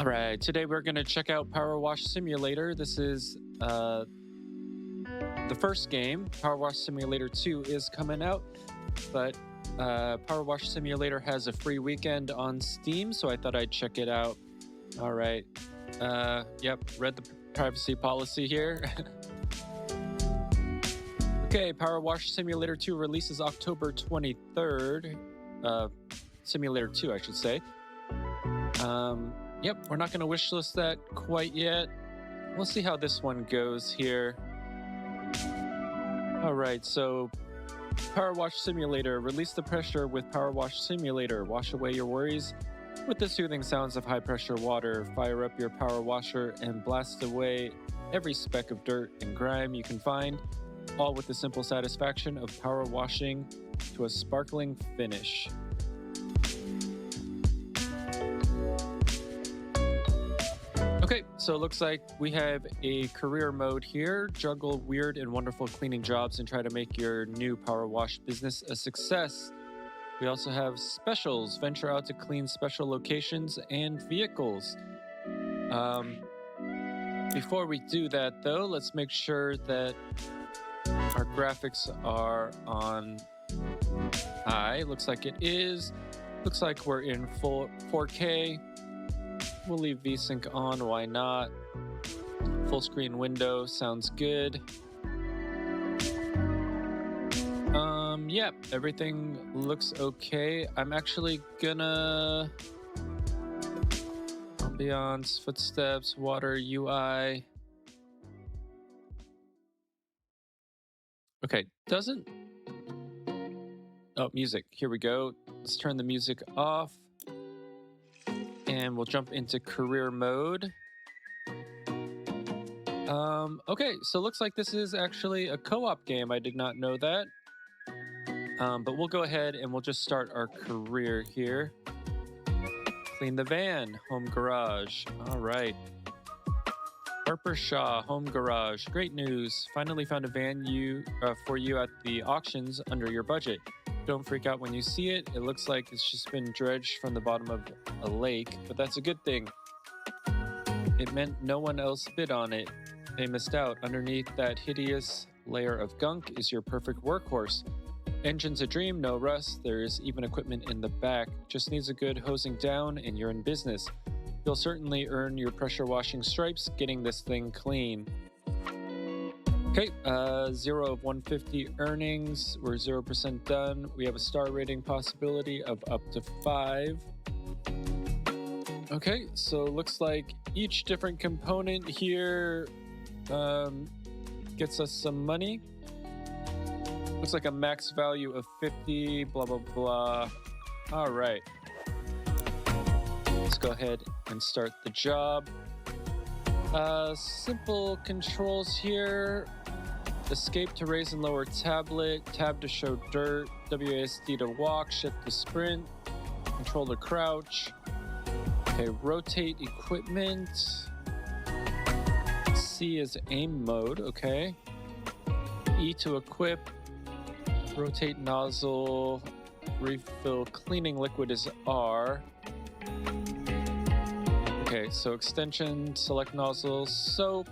All right, today we're going to check out PowerWash Simulator. This is the first game. PowerWash Simulator 2 is coming out, but PowerWash Simulator has a free weekend on Steam, so I thought I'd check it out. All right. Yep, read the privacy policy here. Okay, PowerWash Simulator 2 releases October 23rd. Simulator 2, I should say. Yep, we're not going to wishlist that quite yet. We'll see how this one goes here. All right, so PowerWash Simulator. Release the pressure with PowerWash Simulator. Wash away your worries with the soothing sounds of high-pressure water. Fire up your power washer and blast away every speck of dirt and grime you can find, all with the simple satisfaction of power washing to a sparkling finish. Okay, so it looks like we have a career mode here. Juggle weird and wonderful cleaning jobs and try to make your new power wash business a success. We also have specials. Venture out to clean special locations and vehicles. Before we do that, though, let's make sure that our graphics are on high. Looks like it is. Looks like we're in full 4K. We'll leave VSync on, why not? Full screen window sounds good. Yep, everything looks okay. I'm actually gonna ambiance, footsteps, water, UI. Okay, doesn't. Oh, music. Here we go. Let's turn the music off. And we'll jump into career mode. Okay, so looks like this is actually a co-op game. I did not know that. But we'll go ahead and we'll just start our career here. Clean the van, home garage. All right. Harper Shaw, home garage. Great news. Finally found a van for you at the auctions under your budget. Don't freak out when you see it. It looks like it's just been dredged from the bottom of a lake, but that's a good thing. It meant no one else bid on it. They missed out. Underneath that hideous layer of gunk is your perfect workhorse. Engine's a dream, no rust. There's even equipment in the back. Just needs a good hosing down and you're in business. You'll certainly earn your pressure washing stripes getting this thing clean. Okay, 0 of 150 earnings. We're 0% done. We have a star rating possibility of up to 5. Okay, so looks like each different component here gets us some money. Looks like a max value of 50, blah, blah, blah. All right. Let's go ahead and start the job. Simple controls here. Escape to raise and lower tablet, tab to show dirt, WASD to walk, shift to sprint, control to crouch. Okay, rotate equipment. C is aim mode, okay. E to equip, rotate nozzle, refill cleaning liquid is R. Okay, so extension, select nozzle, soap,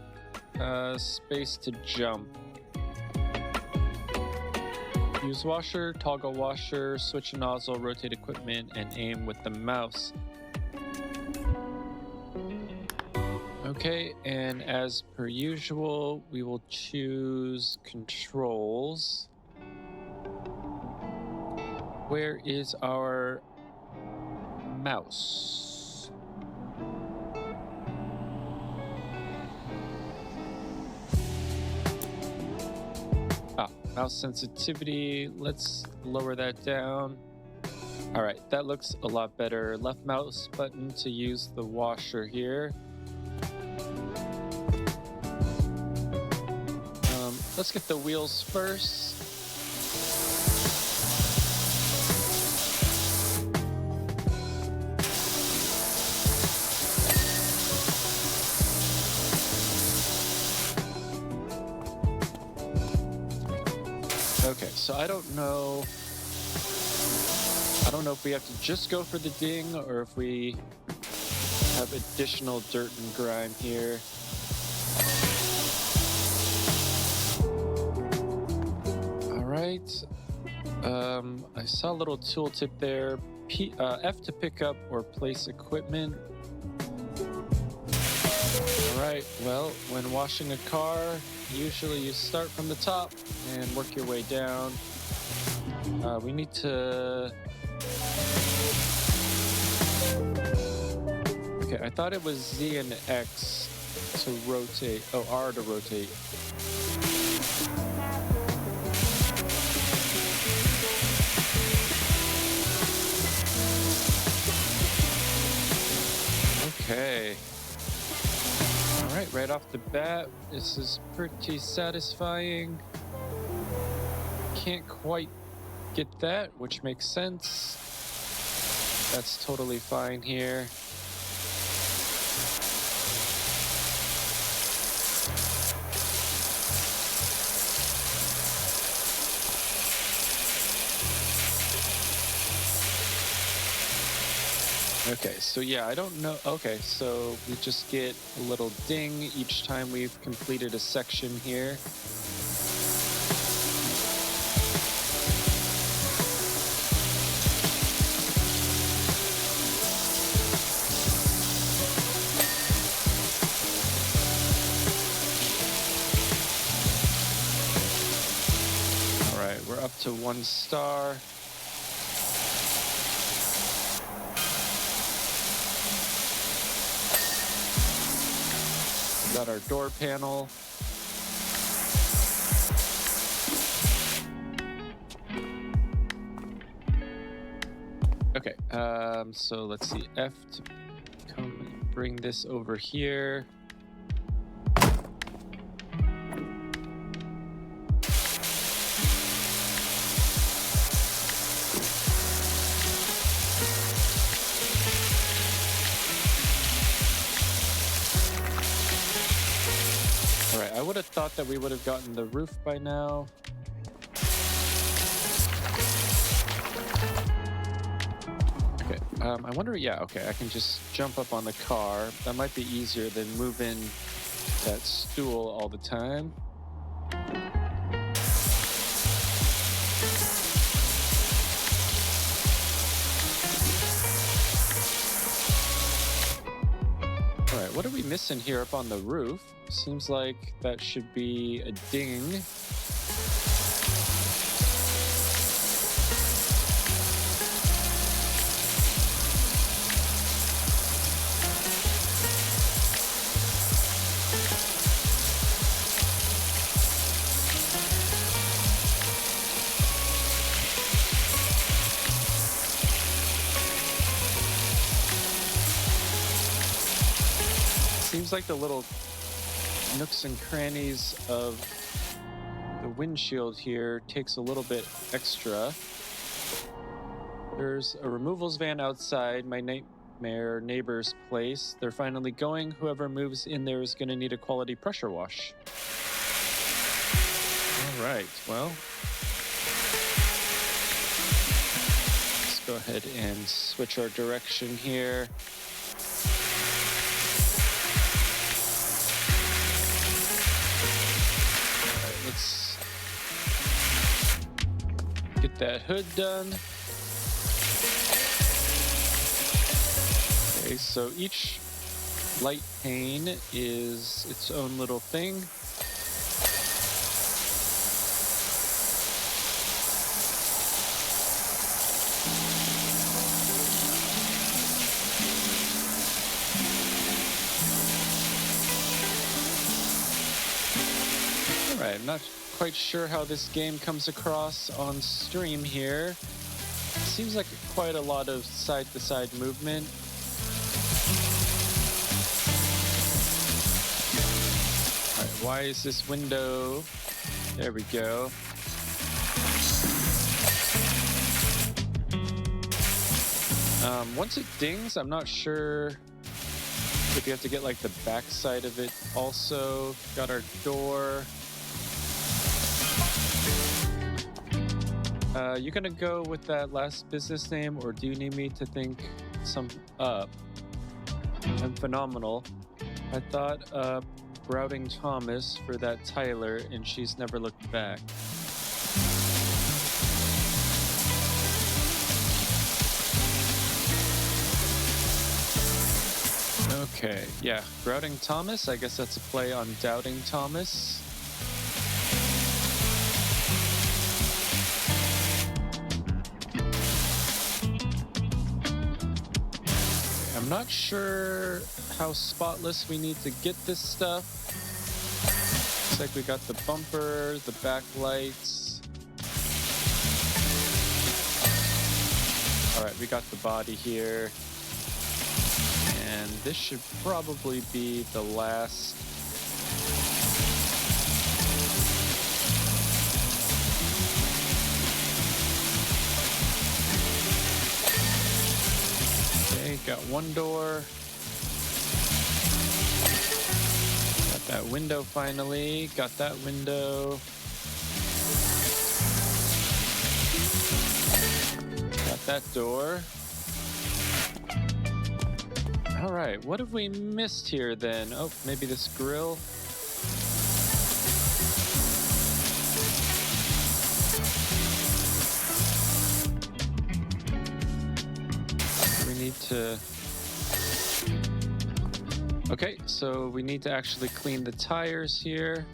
space to jump. Use washer, toggle washer, switch nozzle, rotate equipment, and aim with the mouse. Okay, and as per usual, we will choose controls. Where is our mouse? Mouse sensitivity, let's lower that down. All right, that looks a lot better. Left mouse button to use the washer here. Let's get the wheels first. Okay, so I don't know if we have to just go for the ding or if we have additional dirt and grime here. All right. I saw a little tooltip there. F to pick up or place equipment. All right, well, when washing a car, usually you start from the top and work your way down. We need to... Okay, I thought it was Z and X to rotate. Oh, R to rotate. Okay. All right, right off the bat, this is pretty satisfying. Can't quite get that, which makes sense. That's totally fine here. Okay, so yeah, I don't know. Okay, so we just get a little ding each time we've completed a section here. All right, we're up to 1 star. Got our door panel. Okay, so let's see, F to come and bring this over here. I would have thought that we would have gotten the roof by now. Okay, I wonder, yeah, okay, I can just jump up on the car. That might be easier than moving that stool all the time. All right, what are we missing here up on the roof? Seems like that should be a ding. Seems like the little nooks and crannies of the windshield here takes a little bit extra. There's a removals van outside my nightmare neighbor's place. They're finally going. Whoever moves in there is going to need a quality pressure wash. All right, well, let's go ahead and switch our direction here. Let's get that hood done. Okay, so each light pane is its own little thing. I'm not quite sure how this game comes across on stream here. Seems like quite a lot of side-to-side movement. All right, why is this window? There we go. Once it dings, I'm not sure if you have to get like the back side of it also. Got our door. You gonna go with that last business name, or do you need me to think some up? I'm phenomenal. I thought routing Thomas for that Tyler, and she's never looked back. Okay, yeah, Grouting Thomas. I guess that's a play on Doubting Thomas. I'm not sure how spotless we need to get this stuff. Looks like we got the bumper, the backlights. All right, we got the body here. And this should probably be the last. Okay, got one door. Got that window finally. Got that window. Got that door. All right, what have we missed here then? Oh, maybe this grill. We need to... Okay, so we need to actually clean the tires here.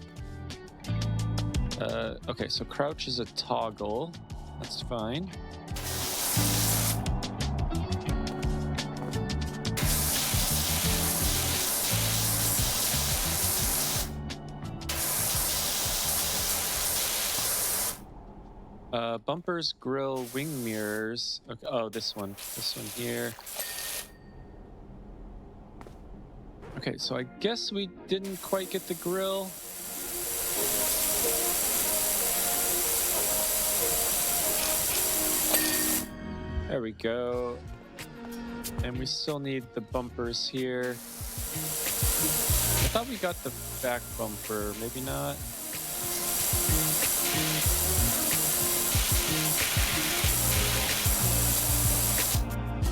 Okay, so crouch is a toggle. That's fine. Bumpers, grill, wing mirrors. Okay, oh, this one here. Okay, so I guess we didn't quite get the grill. There we go. And we still need the bumpers here. I thought we got the back bumper, maybe not.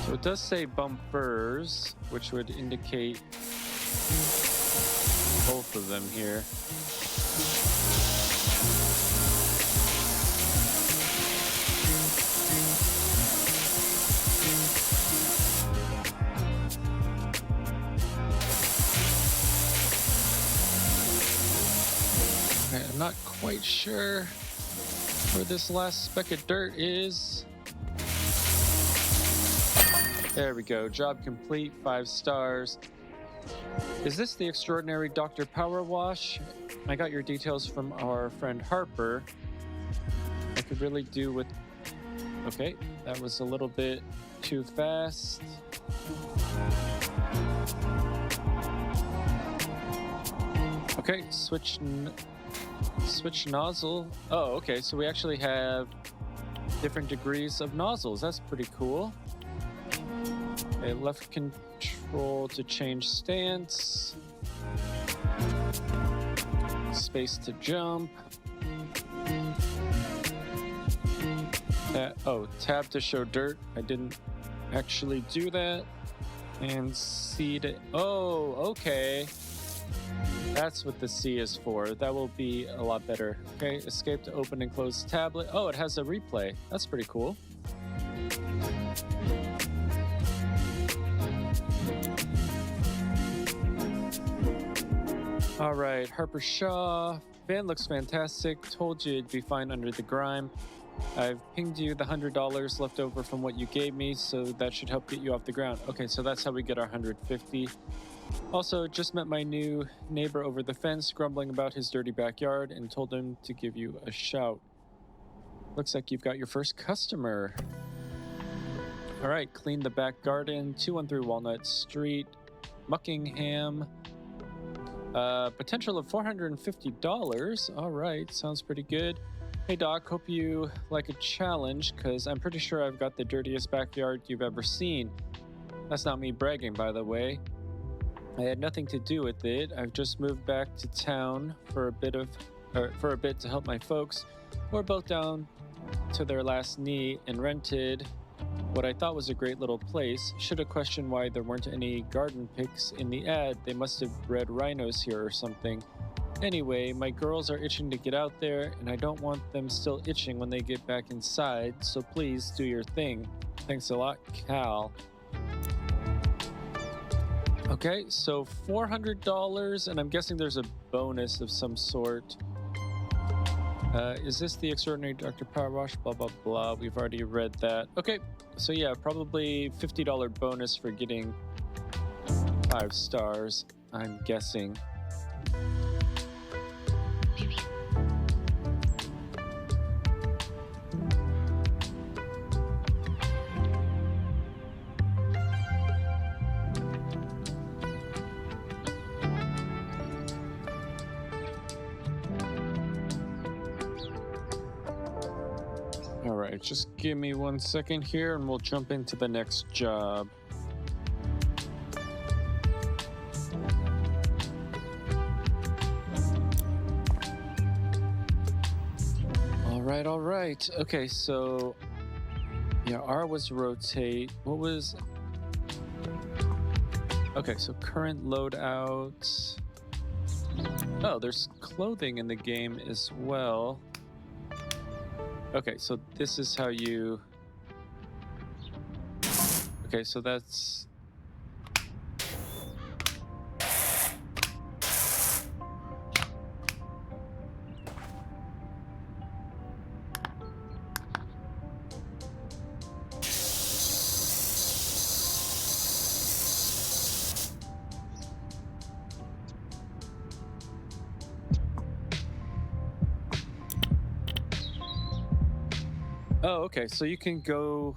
So it does say bumpers, which would indicate both of them here. Okay, I'm not quite sure where this last speck of dirt is. There we go. Job complete. 5 stars. Is this the extraordinary Dr. PowerWash? I got your details from our friend Harper. I could really do with... Okay, that was a little bit too fast. Okay, switch nozzle. Oh, okay, so we actually have different degrees of nozzles. That's pretty cool. Okay, left control to change stance. Space to jump. Tab to show dirt. I didn't actually do that. And C to... Oh, okay. That's what the C is for. That will be a lot better. Okay, escape to open and close tablet. Oh, it has a replay. That's pretty cool. All right, Harper Shaw. Van looks fantastic. Told you it'd be fine under the grime. I've pinged you the $100 left over from what you gave me, so that should help get you off the ground. Okay, so that's how we get our 150. Also, just met my new neighbor over the fence, grumbling about his dirty backyard, and told him to give you a shout. Looks like you've got your first customer. All right, clean the back garden, 213 Walnut Street, Muckingham. Potential of $450. All right, sounds pretty good. Hey Doc, hope you like a challenge, because I'm pretty sure I've got the dirtiest backyard you've ever seen. That's not me bragging, by the way. I had nothing to do with it. I've just moved back to town for a bit to help my folks, who are both down to their last knee and rented what I thought was a great little place. Should have questioned why there weren't any garden pics in the ad. They must have bred rhinos here or something. Anyway, my girls are itching to get out there, and I don't want them still itching when they get back inside, so please do your thing. Thanks a lot, Cal. Okay, so $400, and I'm guessing there's a bonus of some sort. Is this the extraordinary Dr. PowerWash? Blah, blah, blah. We've already read that. Okay, so yeah, probably $50 bonus for getting 5 stars, I'm guessing. All right, just give me 1 second here and we'll jump into the next job. All right. Okay, so yeah, R was rotate. What was... Okay, so current loadout. Oh, there's clothing in the game as well. Okay, so this is how you... Okay, so that's... Oh, okay. So you can go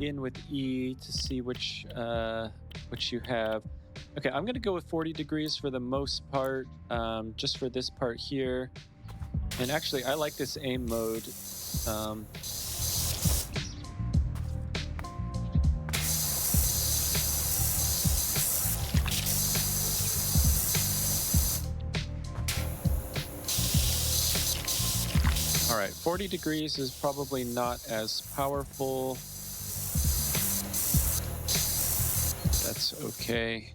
in with E to see which you have. Okay, I'm gonna go with 40 degrees for the most part, just for this part here. And actually, I like this aim mode. All right, 40 degrees is probably not as powerful. That's okay.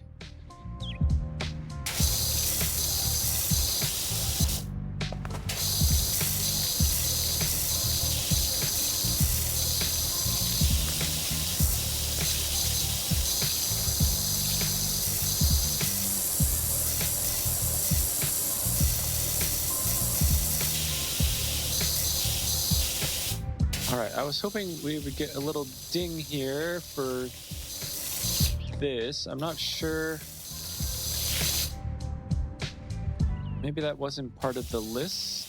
All right, I was hoping we would get a little ding here for this. I'm not sure. Maybe that wasn't part of the list.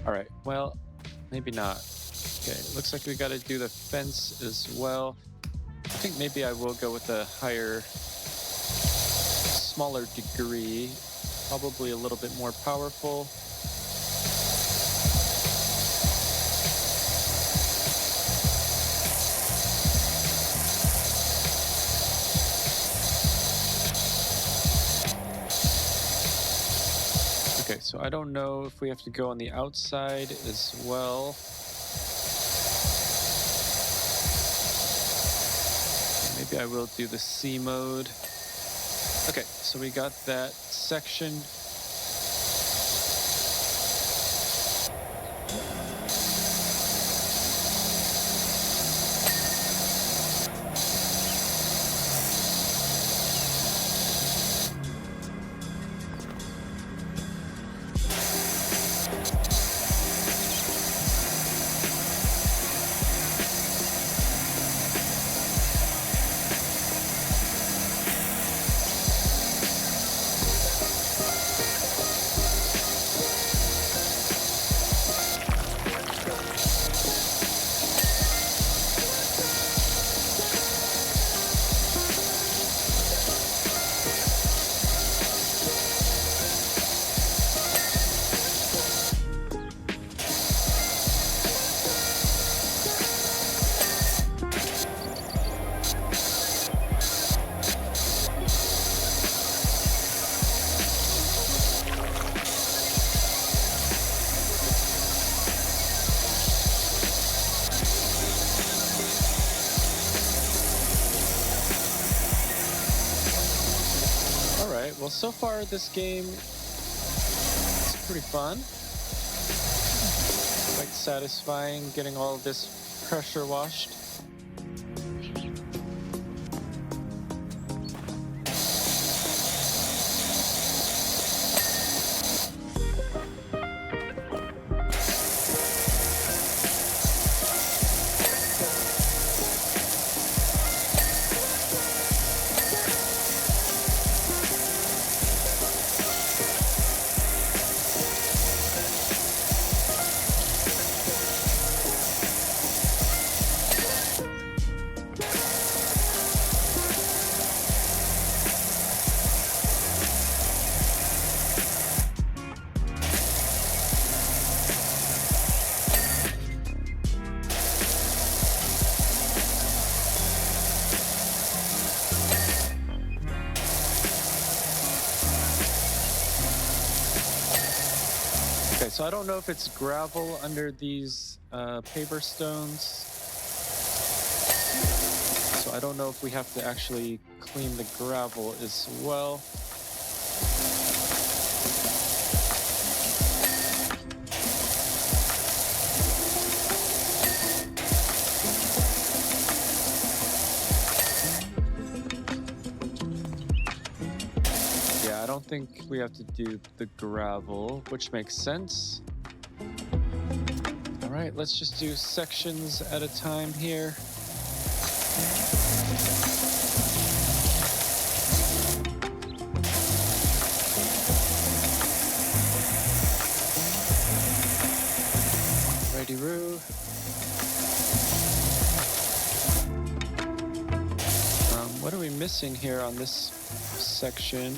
All right, well, maybe not. Okay, looks like we got to do the fence as well. I think maybe I will go with a higher, smaller degree, probably a little bit more powerful. Okay, so I don't know if we have to go on the outside as well. Maybe I will do the C mode. Okay, so we got that section. right, well, so far this game is pretty fun. Quite satisfying getting all of this pressure washed. Okay, so I don't know if it's gravel under these paper stones. So I don't know if we have to actually clean the gravel as well. Yeah, I don't think we have to do the gravel, which makes sense. All right, let's just do sections at a time here. Righty-roo. What are we missing here on this section?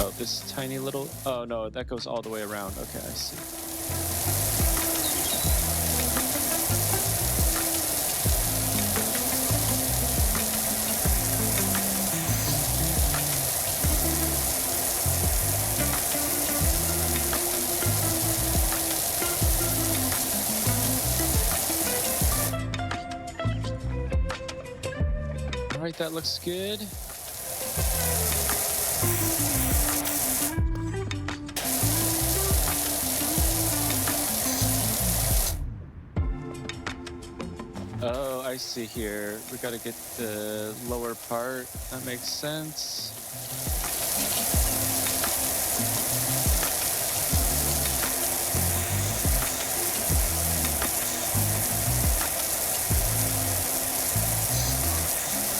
Oh, this tiny little... Oh, no, that goes all the way around. Okay, I see. All right, that looks good. Oh, I see here. We got to get the lower part. That makes sense.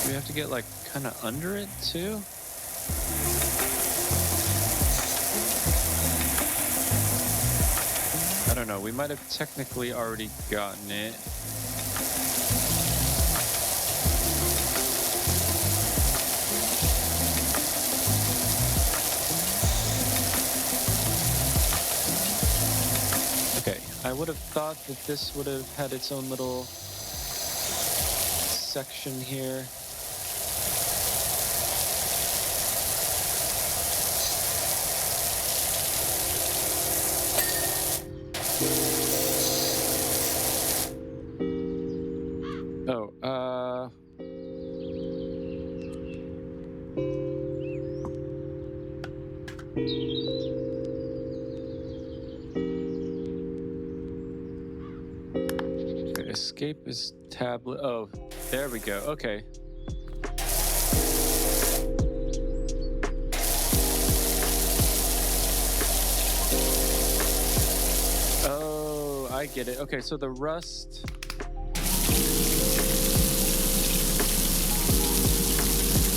We have to get like kind of under it too. I don't know. We might have technically already gotten it. I would have thought that this would have had its own little section here. Oh, escape is tablet. Oh, there we go. Okay. Oh, I get it. Okay, so the rust.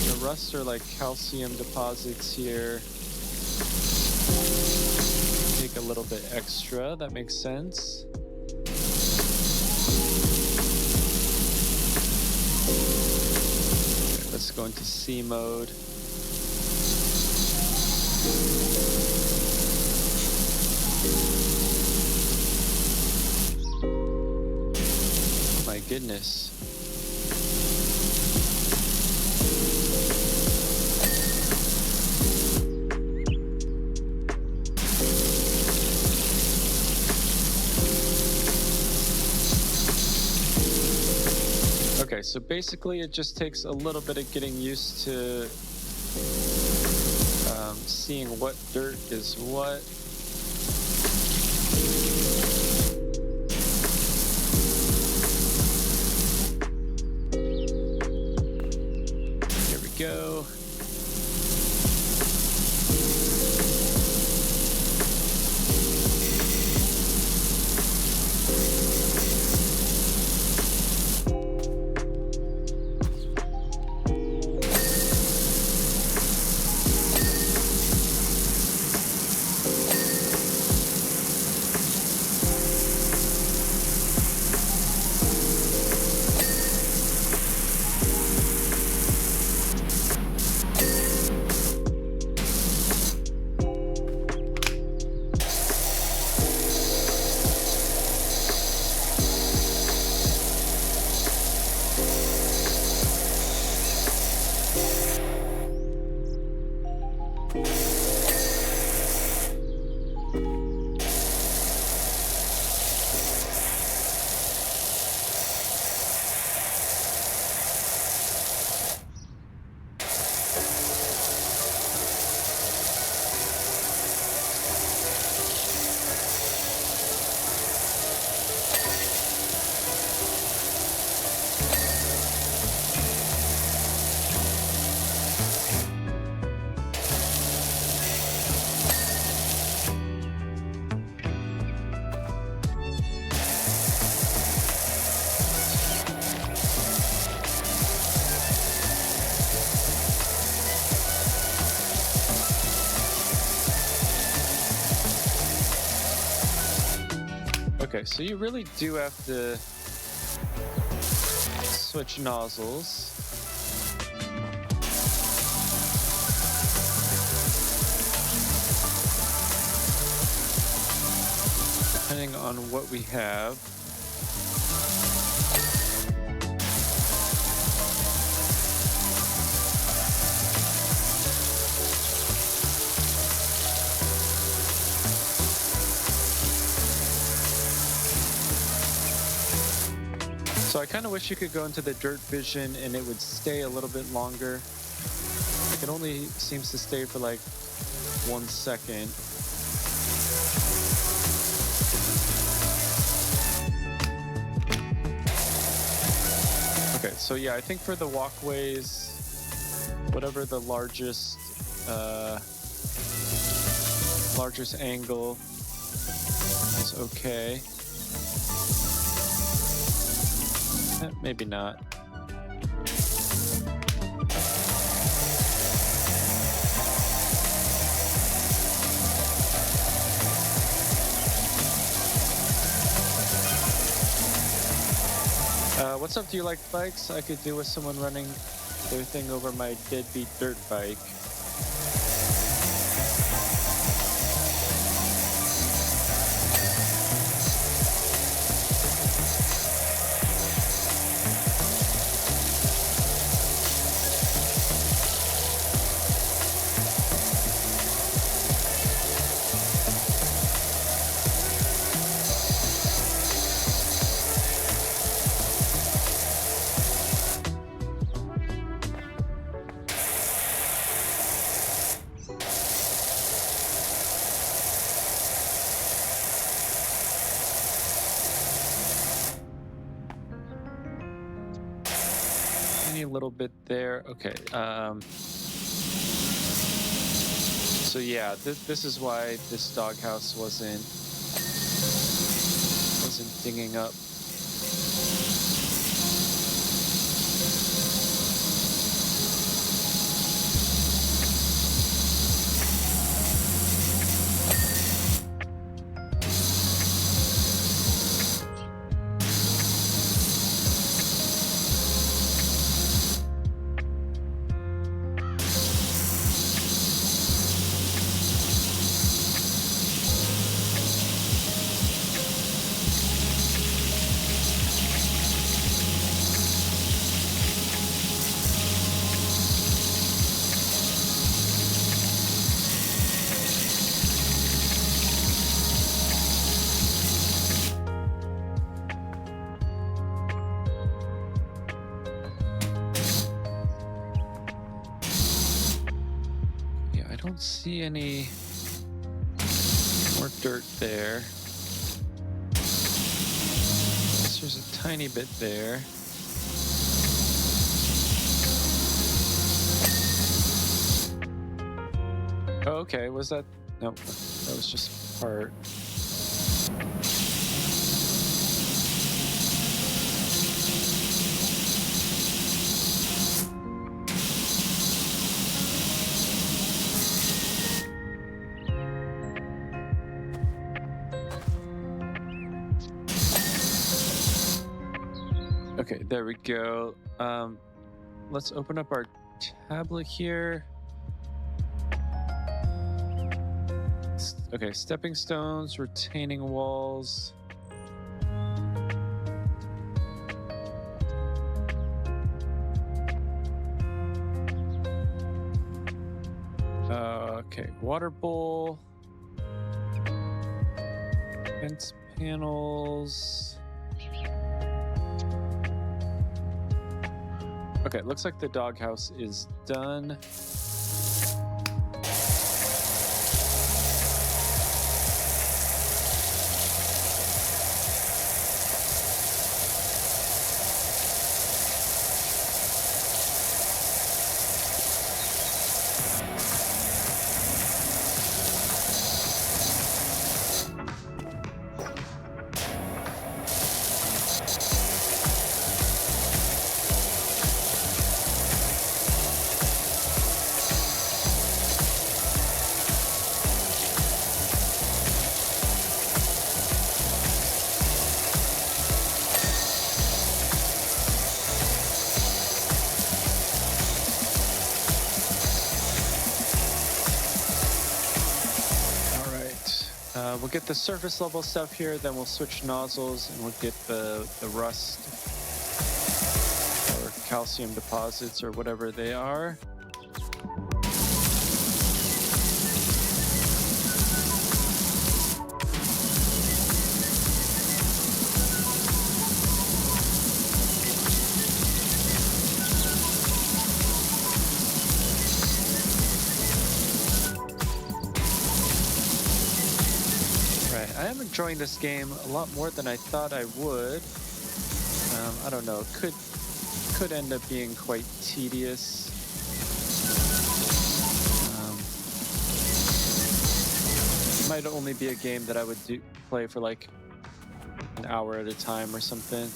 The rust are like calcium deposits here. Take a little bit extra. That makes sense. Let's go into C mode. My goodness. Okay, so basically it just takes a little bit of getting used to seeing what dirt is what. Here we go. Okay, so you really do have to switch nozzles. Depending on what we have. So I kind of wish you could go into the dirt vision and it would stay a little bit longer. Like it only seems to stay for like 1 second. Okay, so yeah, I think for the walkways, whatever the largest angle is okay. Maybe not. What's up? Do you like bikes? I could do with someone running their thing over my deadbeat dirt bike. A little bit there. Okay. So yeah, this is why this doghouse wasn't dinging up. don't see any more dirt there. Guess there's a tiny bit there. Oh, okay, was that? Nope, that was just part. Okay, there we go. Let's open up our tablet here. Okay, stepping stones, retaining walls. Okay, water bowl. Fence panels. Okay, looks like the doghouse is done. We'll get the surface level stuff here, then we'll switch nozzles and we'll get the rust or calcium deposits or whatever they are. I am enjoying this game a lot more than I thought I would. I don't know, could end up being quite tedious. Might only be a game that I would play for like an hour at a time or something.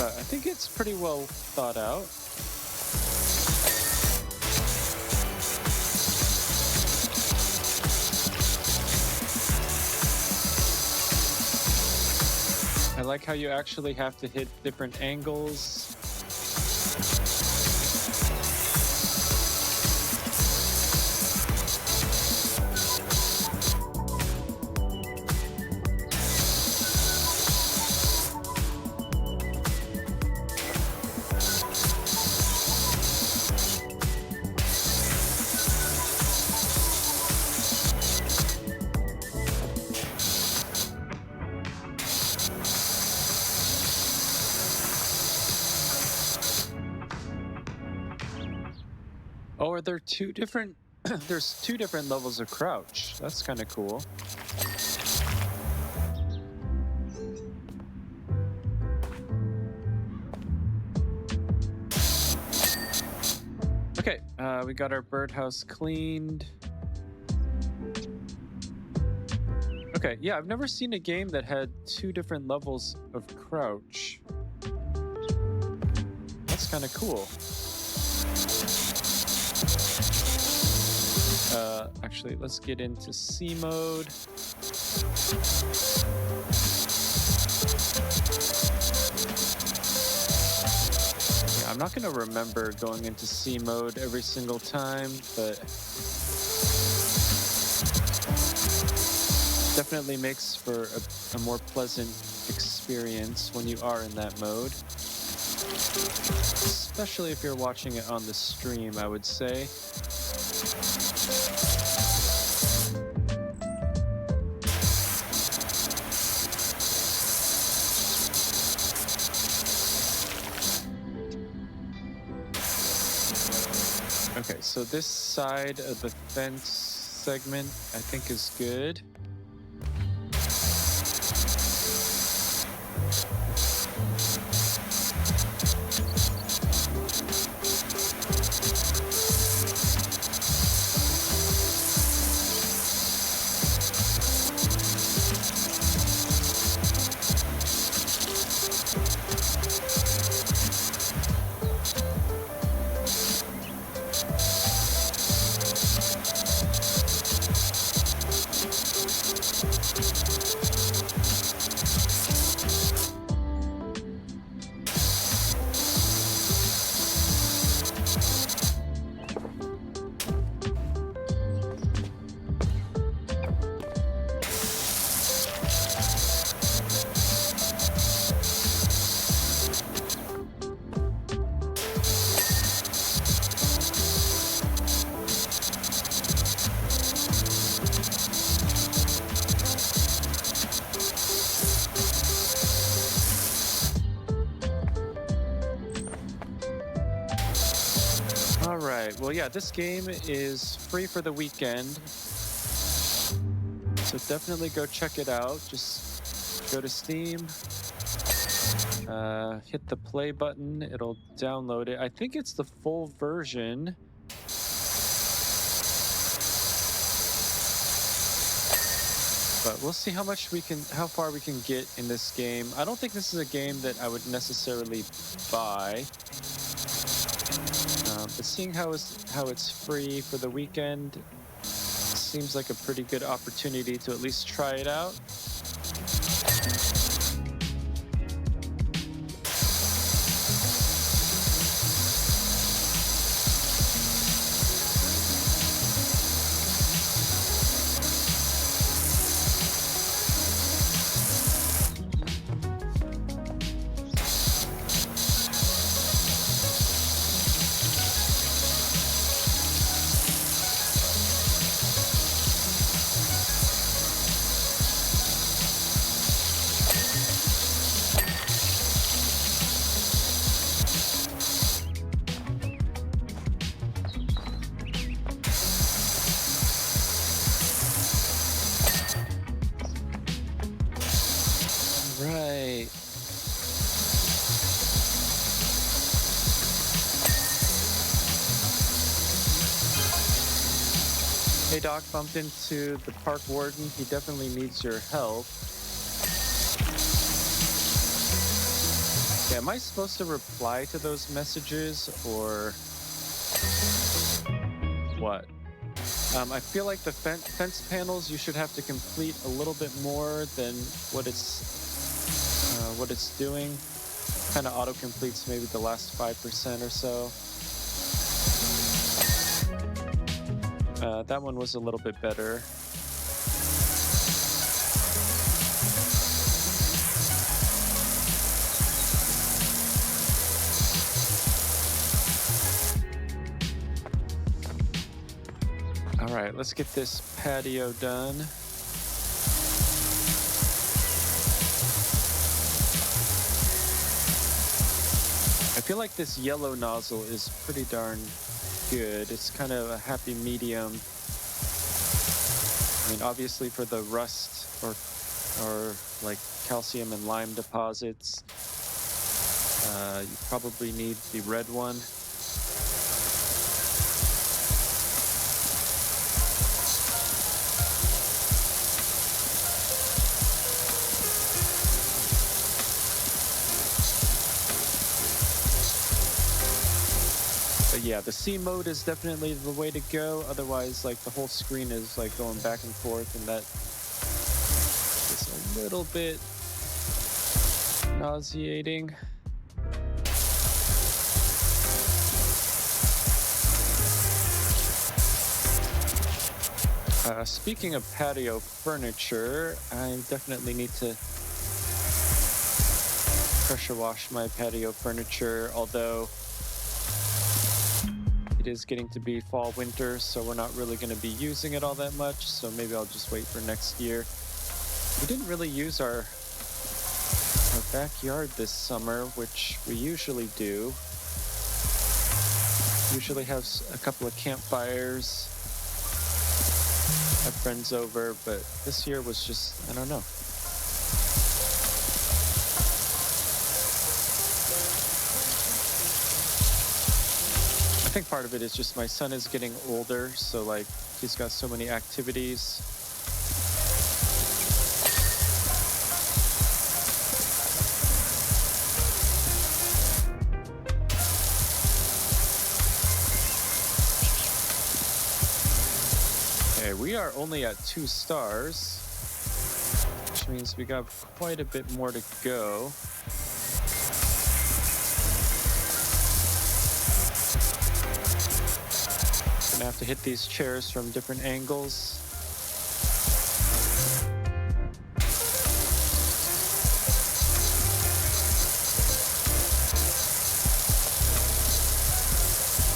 I think it's pretty well thought out. I like how you actually have to hit different angles. Oh, are there two different? There's two different levels of crouch. That's kind of cool. Okay, we got our birdhouse cleaned. Okay, yeah, I've never seen a game that had two different levels of crouch. That's kind of cool. Actually, let's get into C mode. Yeah, I'm not going to remember going into C mode every single time, but definitely makes for a more pleasant experience when you are in that mode. Especially if you're watching it on the stream, I would say. Okay, so this side of the fence segment I think is good. All right, well, yeah, this game is free for the weekend, so definitely go check it out. Just go to Steam, hit the play button, it'll download it. I think it's the full version. But we'll see how far we can get in this game. I don't think this is a game that I would necessarily buy. But seeing how it's free for the weekend seems like a pretty good opportunity to at least try it out. Right. Hey Doc, bumped into the park warden. He definitely needs your help. Yeah, am I supposed to reply to those messages or what? I feel like the fence panels you should have to complete a little bit more than what it's doing. Kind of auto completes maybe the last 5% or so. That one was a little bit better. All right, let's get this patio done. I feel like this yellow nozzle is pretty darn good. It's kind of a happy medium. I mean, obviously for the rust or like calcium and lime deposits, you probably need the red one. Yeah, the C mode is definitely the way to go. Otherwise, like the whole screen is like going back and forth, and that is a little bit nauseating. Speaking of patio furniture, I definitely need to pressure wash my patio furniture, although it is getting to be fall, winter, so we're not really going to be using it all that much, so maybe I'll just wait for next year. We didn't really use our backyard this summer, which we usually do. usually have a couple of campfires, have friends over, but this year was just, I don't know. I think part of it is just my son is getting older, so like he's got so many activities. Okay, we are only at 2 stars, which means we got quite a bit more to go. Gonna have to hit these chairs from different angles.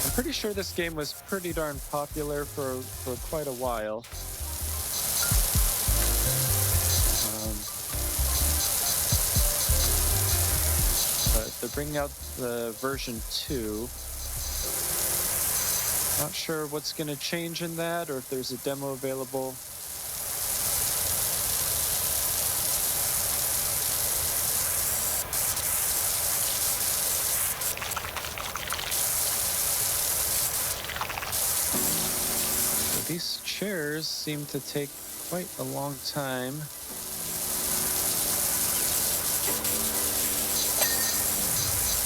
I'm pretty sure this game was pretty darn popular for quite a while. But they're bringing out the version 2. Not sure what's going to change in that, or if there's a demo available. So these chairs seem to take quite a long time.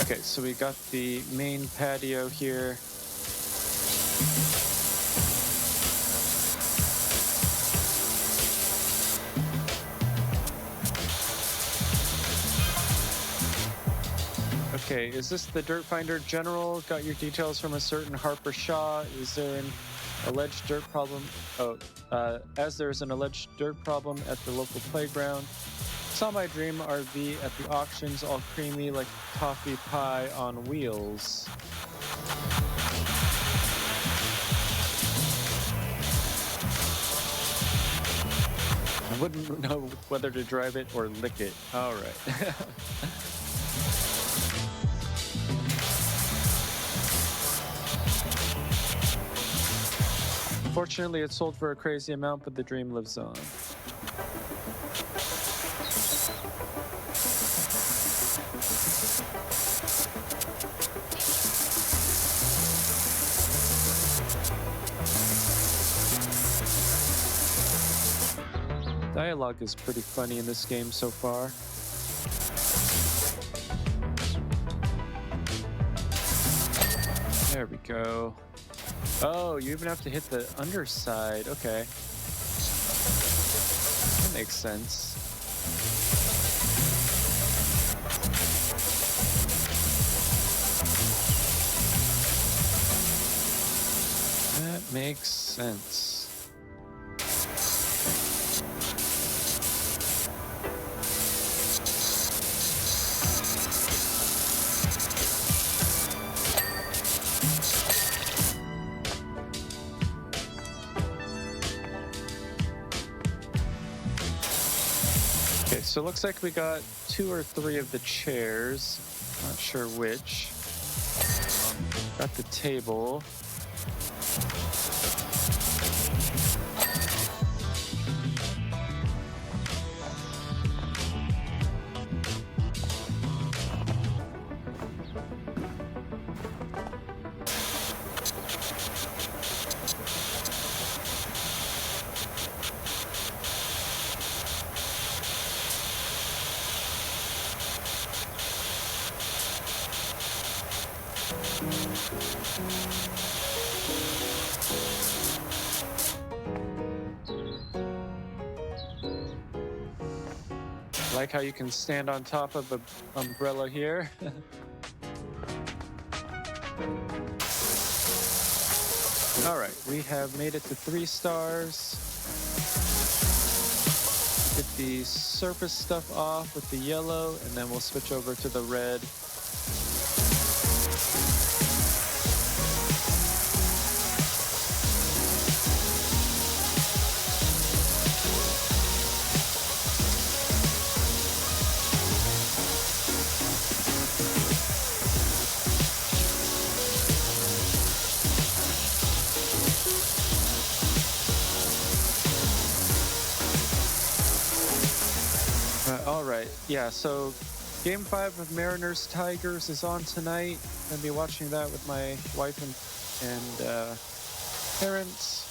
Okay, so we got the main patio here. Okay, is this the Dirt Finder General? Got your details from a certain Harper Shaw. Is there an alleged dirt problem? Oh, as there is an alleged dirt problem at the local playground. Saw my dream RV at the auctions, all creamy like toffee pie on wheels. I wouldn't know whether to drive it or lick it. All right. Fortunately, it sold for a crazy amount, but the dream lives on. Dialogue is pretty funny in this game so far. There we go. Oh, you even have to hit the underside. Okay. That makes sense. That makes sense. So it looks like we got 2 or 3 of the chairs. Not sure which. Got the table. Like how you can stand on top of an umbrella here. All right, we have made it to 3 stars. Get the surface stuff off with the yellow, and then we'll switch over to the red. Yeah, so Game 5 of Mariners Tigers is on tonight. Gonna be watching that with my wife and parents.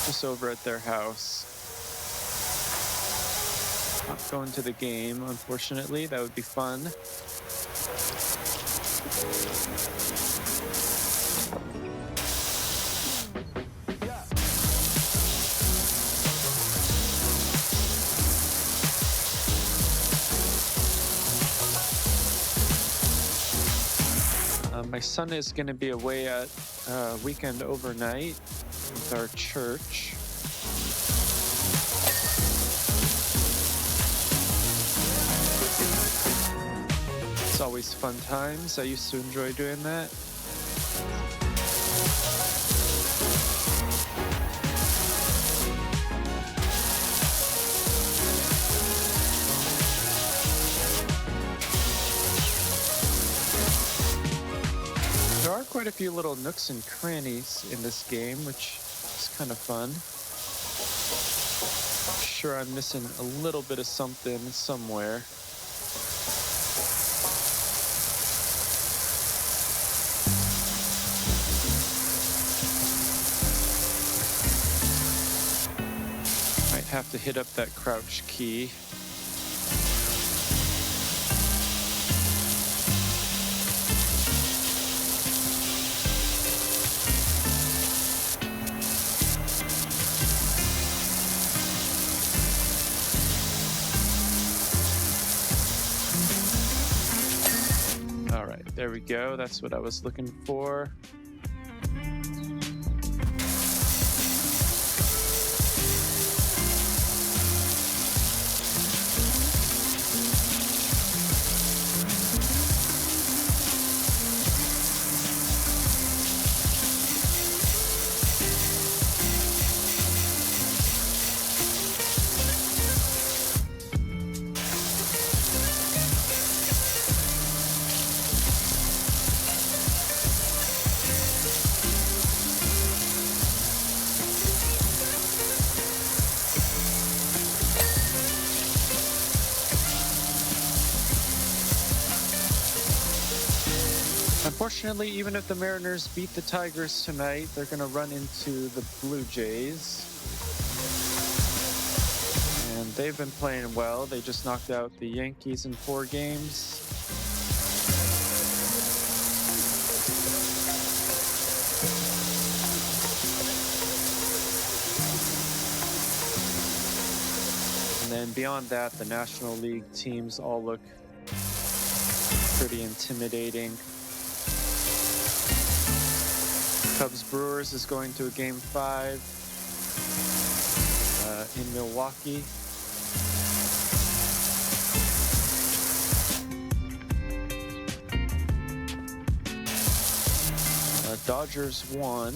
Just over at their house. Not going to the game, unfortunately. That would be fun. My son is going to be away at weekend overnight with our church. It's always fun times. I used to enjoy doing that. There are quite a few little nooks and crannies in this game, which is kind of fun. I'm sure I'm missing a little bit of something somewhere. Might have to hit up that crouch key. There we go. That's what I was looking for. Unfortunately, even if the Mariners beat the Tigers tonight, they're going to run into the Blue Jays. And they've been playing well. They just knocked out the Yankees in 4 games. And then beyond that, the National League teams all look pretty intimidating. Cubs Brewers is going to a Game 5 in Milwaukee. Dodgers won.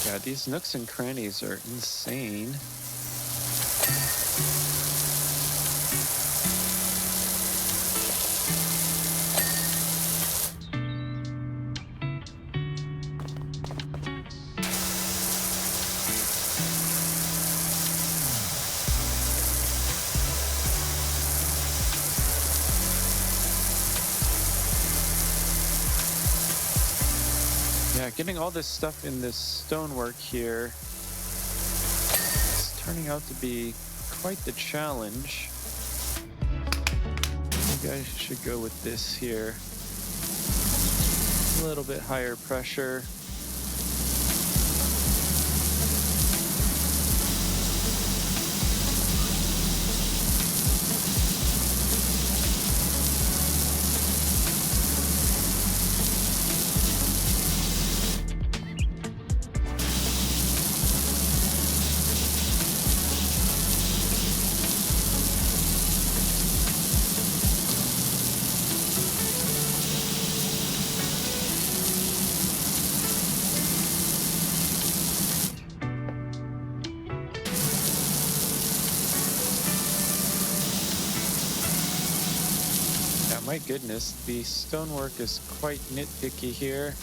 Yeah, these nooks and crannies are insane. Yeah, getting all this stuff in this stonework here is turning out to be quite the challenge. Maybe I should go with this here. A little bit higher pressure. my goodness, the stonework is quite nitpicky here.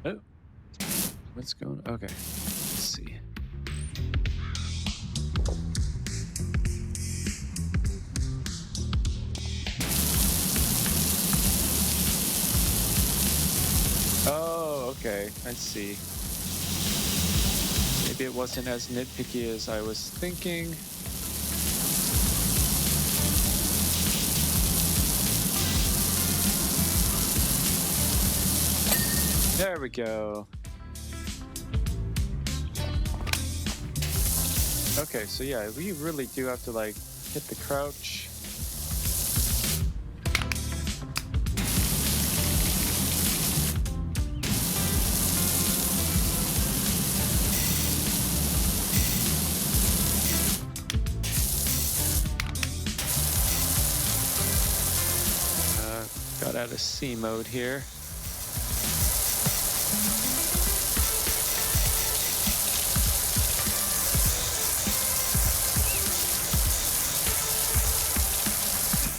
Oh, what's going on? Okay, let's see. Oh, okay, I see. Maybe it wasn't as nitpicky as I was thinking. There we go. Okay, so yeah, we really do have to like hit the crouch. Got out of C mode here.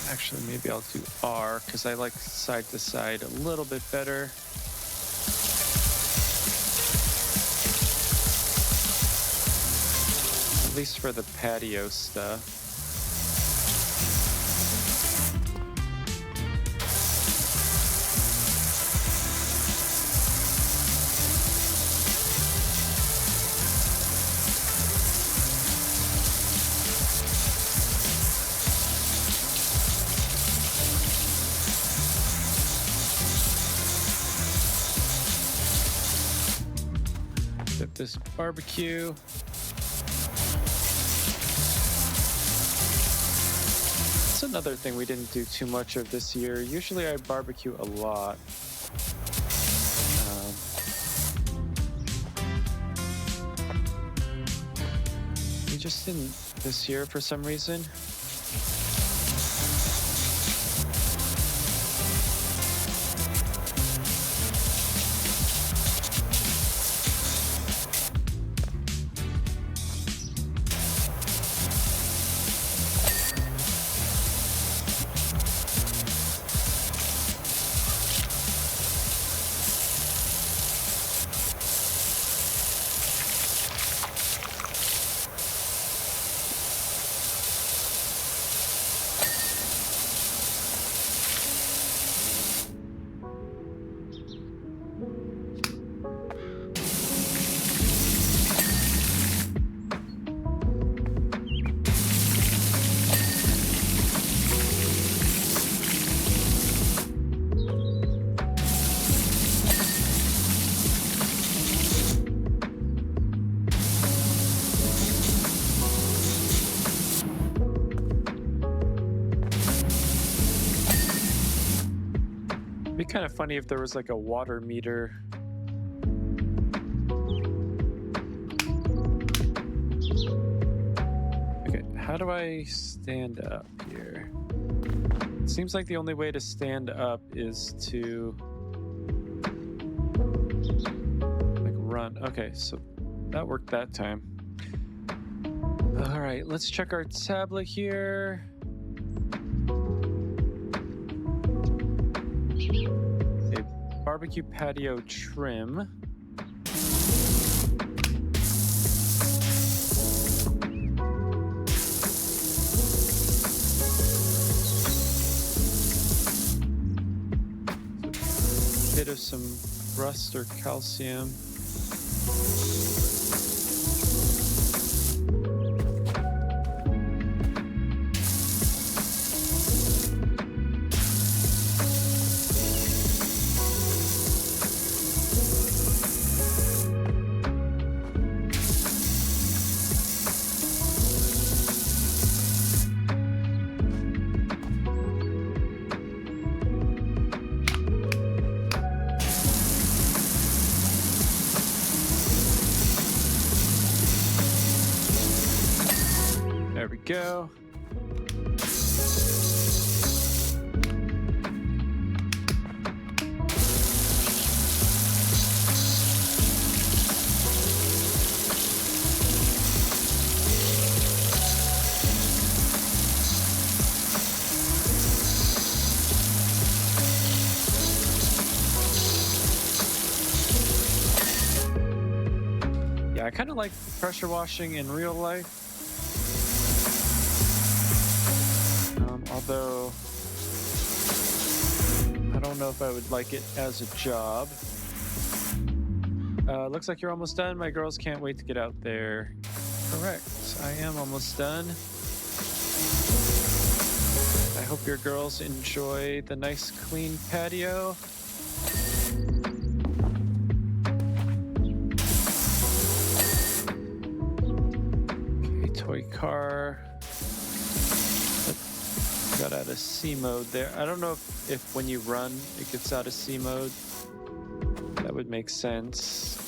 Actually, maybe I'll do R because I like side to side a little bit better. At least for the patio stuff. Dip this barbecue. That's another thing we didn't do too much of this year. Usually I barbecue a lot. We just didn't this year for some reason. It'd be kind of funny if there was like a water meter. Okay, how do I stand up here? It seems like the only way to stand up is to like run. Okay, so that worked that time. All right, let's check our tablet here. Barbecue patio trim. of some rust or calcium. There we go. Yeah, I kind of like pressure washing in real life. Although, I don't know if I would like it as a job. Looks like you're almost done. My girls can't wait to get out there. Correct. I am almost done. I hope your girls enjoy the nice clean patio. Okay, toy car. Got out of C mode there. I don't know if when you run it gets out of C mode. That would make sense.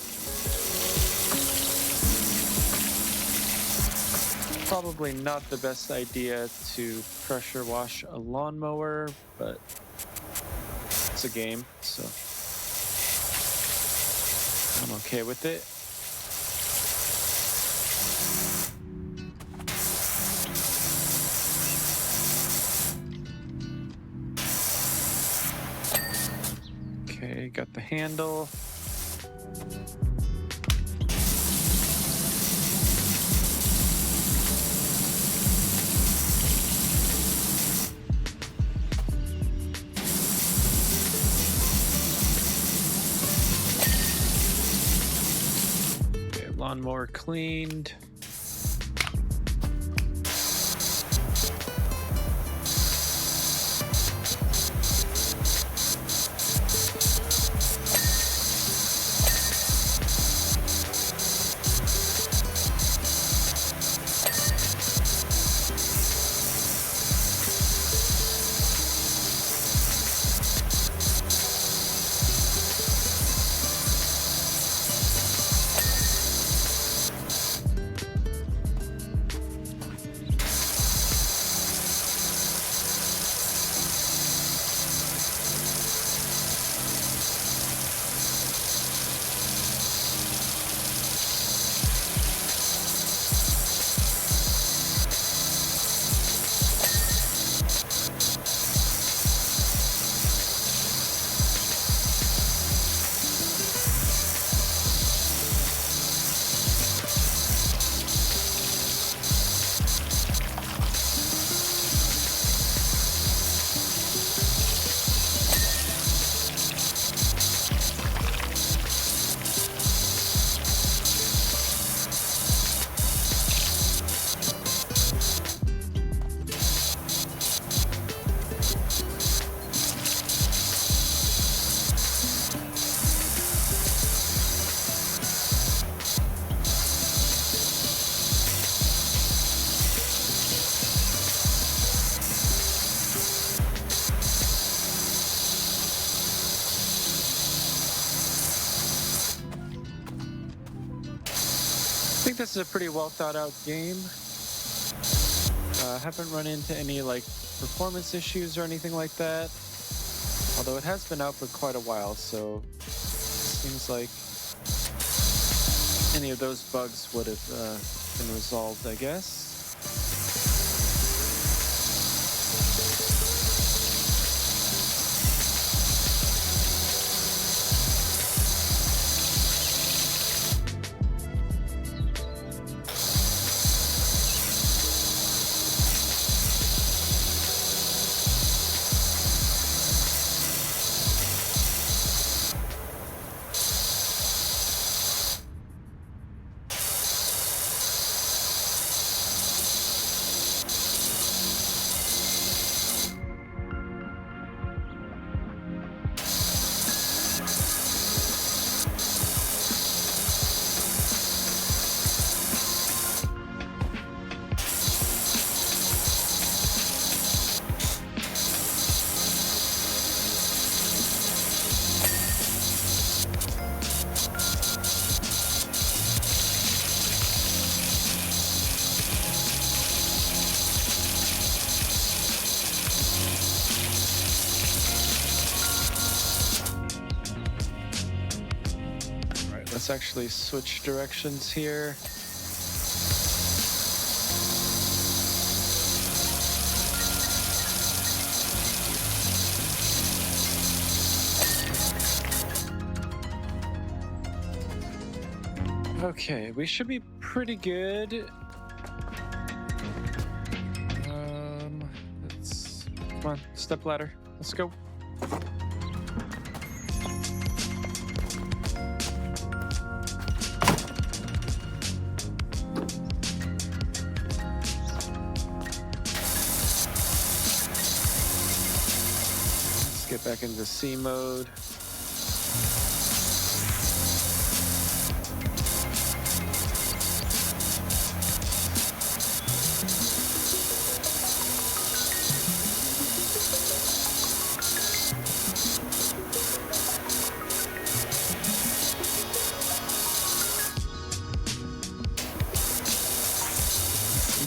Probably not the best idea to pressure wash a lawnmower, but it's a game, so I'm okay with it. Okay, got the handle. Okay, lawnmower cleaned. I think this is a pretty well thought out game. Haven't run into any like performance issues or anything like that. Although it has been out for quite a while, so it seems like any of those bugs would have been resolved, I guess. Let's actually switch directions here. Okay, we should be pretty good. Come on, step ladder. Let's go. Let's get back into C mode.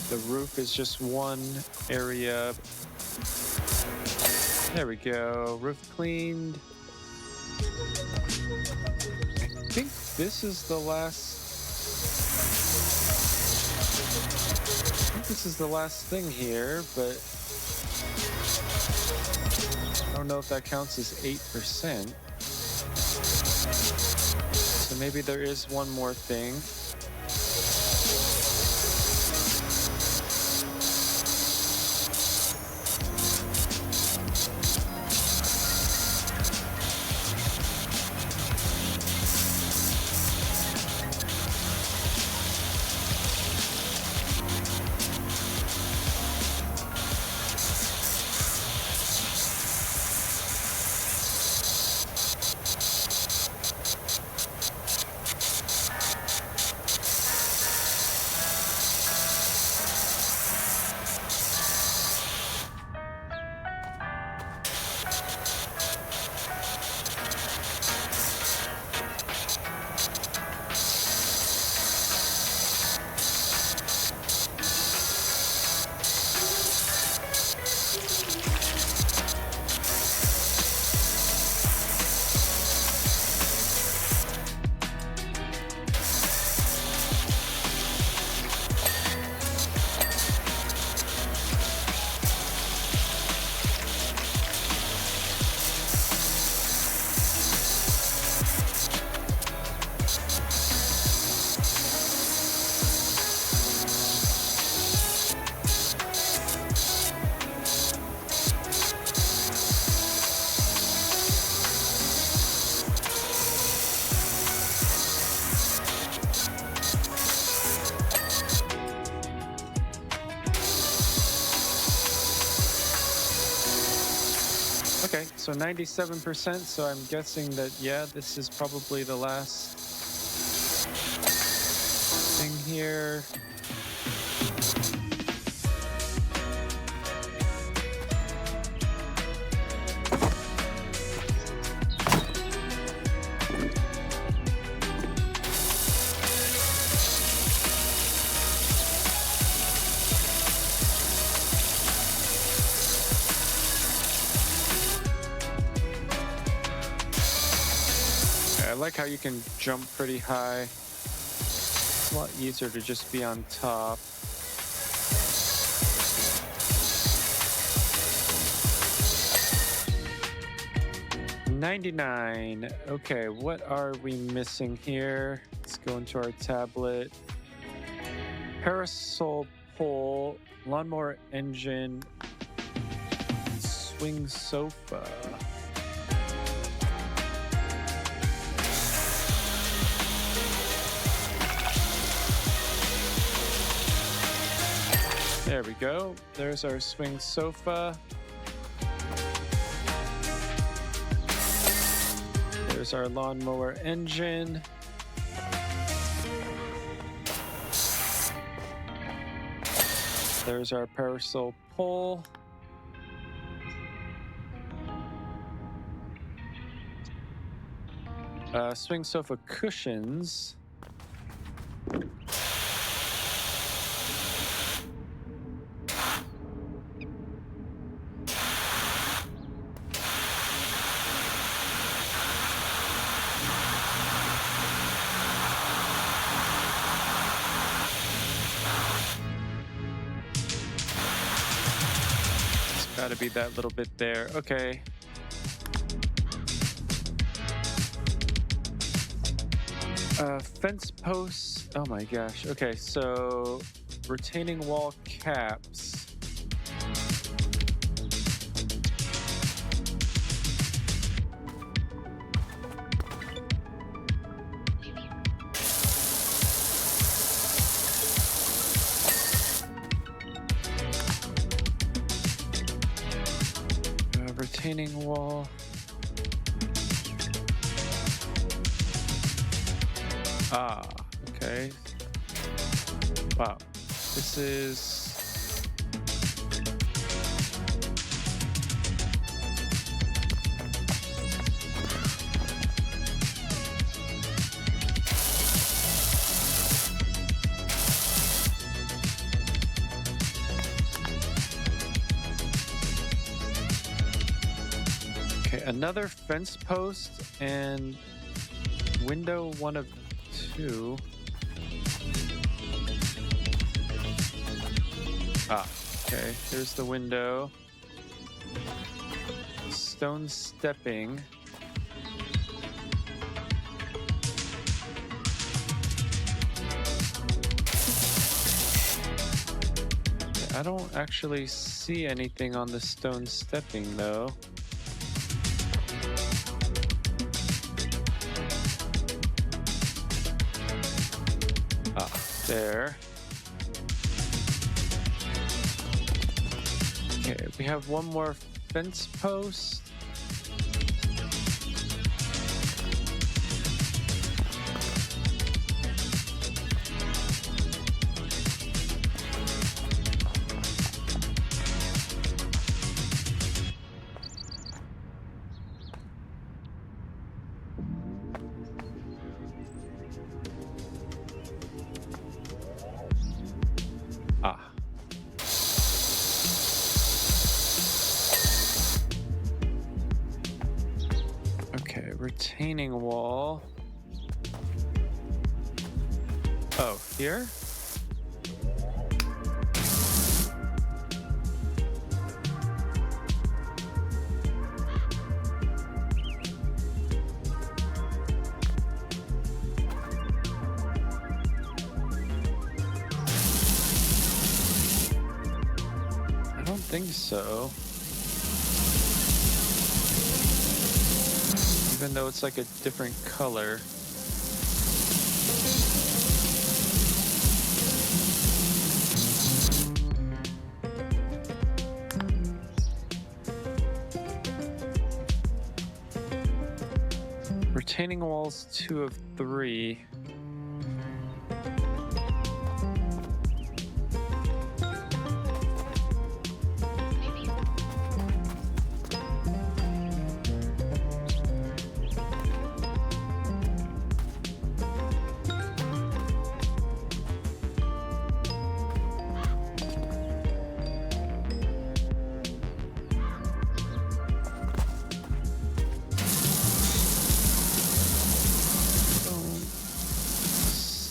The roof is just one area. There we go. Roof cleaned. I think this is the last. I think this is the last thing here, but I don't know if that counts as 8%. So maybe there is one more thing. Okay, so 97%, so I'm guessing that, yeah, this is probably the last thing here. I like how you can jump pretty high. It's a lot easier to just be on top. $99. Okay, what are we missing here? Let's go into our tablet. Parasol pole, lawnmower engine, swing sofa. There we go. There's our swing sofa. There's our lawnmower engine. There's our parasol pole. Swing sofa cushions. Gotta be that little bit there. Okay. Fence posts. Oh my gosh. Okay, so retaining wall caps. Retaining wall. Ah, okay. Wow. This is... Okay, another fence post and window 1 of 2. Ah, okay, here's the window. Stone stepping. Okay, I don't actually see anything on the stone stepping though. There. Okay, we have one more fence post. Retaining wall. Oh, here? I don't think so. Even though it's like a different color. Retaining walls 2 of 3.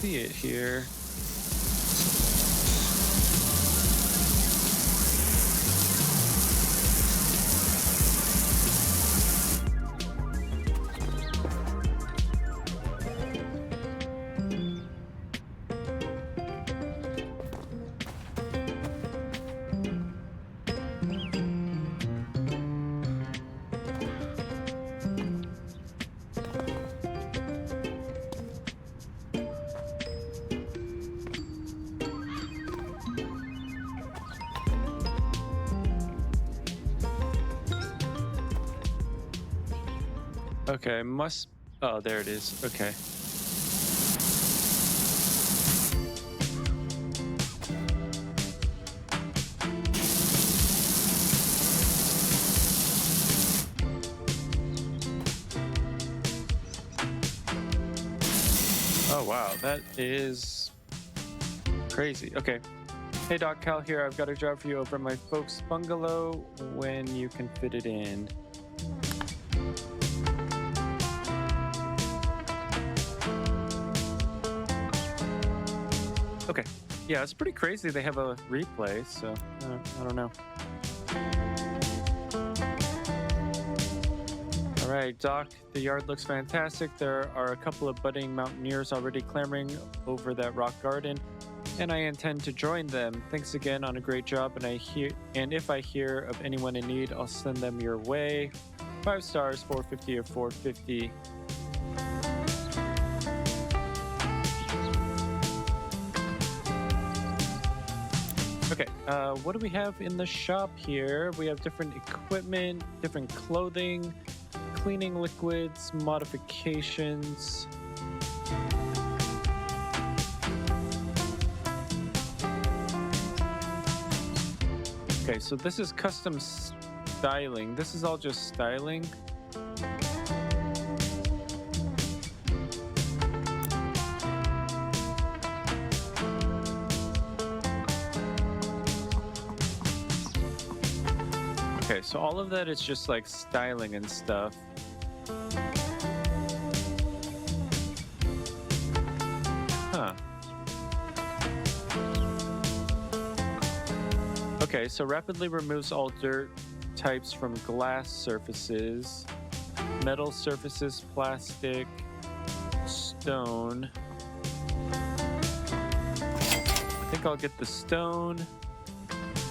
See it here. Okay, must... Oh, there it is. Okay. Oh, wow. That is crazy. Okay. Hey, Doc, Cal here. I've got a job for you over at my folks' bungalow when you can fit it in. Okay. Yeah, it's pretty crazy they have a replay, so I don't know. right, Doc, the yard looks fantastic. There are a couple of budding mountaineers already clamoring over that rock garden, and I intend to join them. Thanks again on a great job, and if I hear of anyone in need, I'll send them your way. 5 stars, 450 or 450. Okay, what do we have in the shop here? We have different equipment, different clothing, cleaning liquids, modifications. Okay, so this is custom styling. This is all just styling. Okay, so all of that is just like styling and stuff. Huh. Okay, so rapidly removes all dirt types from glass surfaces, metal surfaces, plastic, stone. I think I'll get the stone.